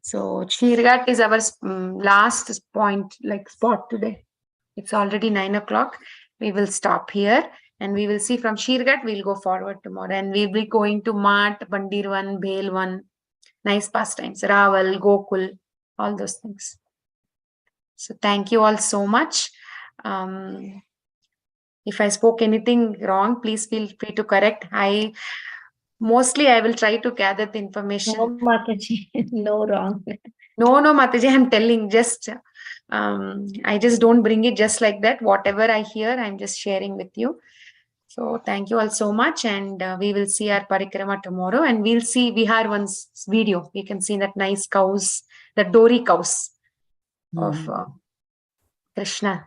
So Shirgat is our last spot today. It's already 9 o'clock. We will stop here and we will see from Shirgat, we'll go forward tomorrow. And we'll be going to Mat, Bandirvan, Bhelvan, nice pastimes, Raval, Gokul, all those things. So thank you all so much. If I spoke anything wrong, please feel free to correct. Mostly I will try to gather the information. No, Mataji, no wrong. No, Mataji, I'm telling just, I just don't bring it just like that. Whatever I hear, I'm just sharing with you. So thank you all so much. And we will see our parikrama tomorrow and we'll see Viharvan's video. We can see that nice cows, the Dori cows of Krishna.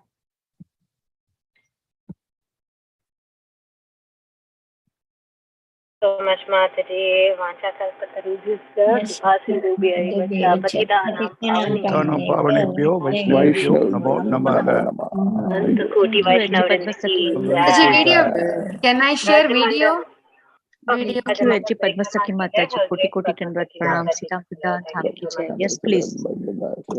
so much, Mataji. Vancha kalpatarubhyascha kripa sindhubhyaiva patitanam पावनेभ्यो वैष्णवेभ्यो नमो नमः Anta Koti Vaishnavavrinda ki Mataji, video. jai. Can I share video? Video. Thank you, Padmasakhi Mataji. Koti Koti Dandavat Pranam. Sita Pita Tham Ki Jai. Yes, please.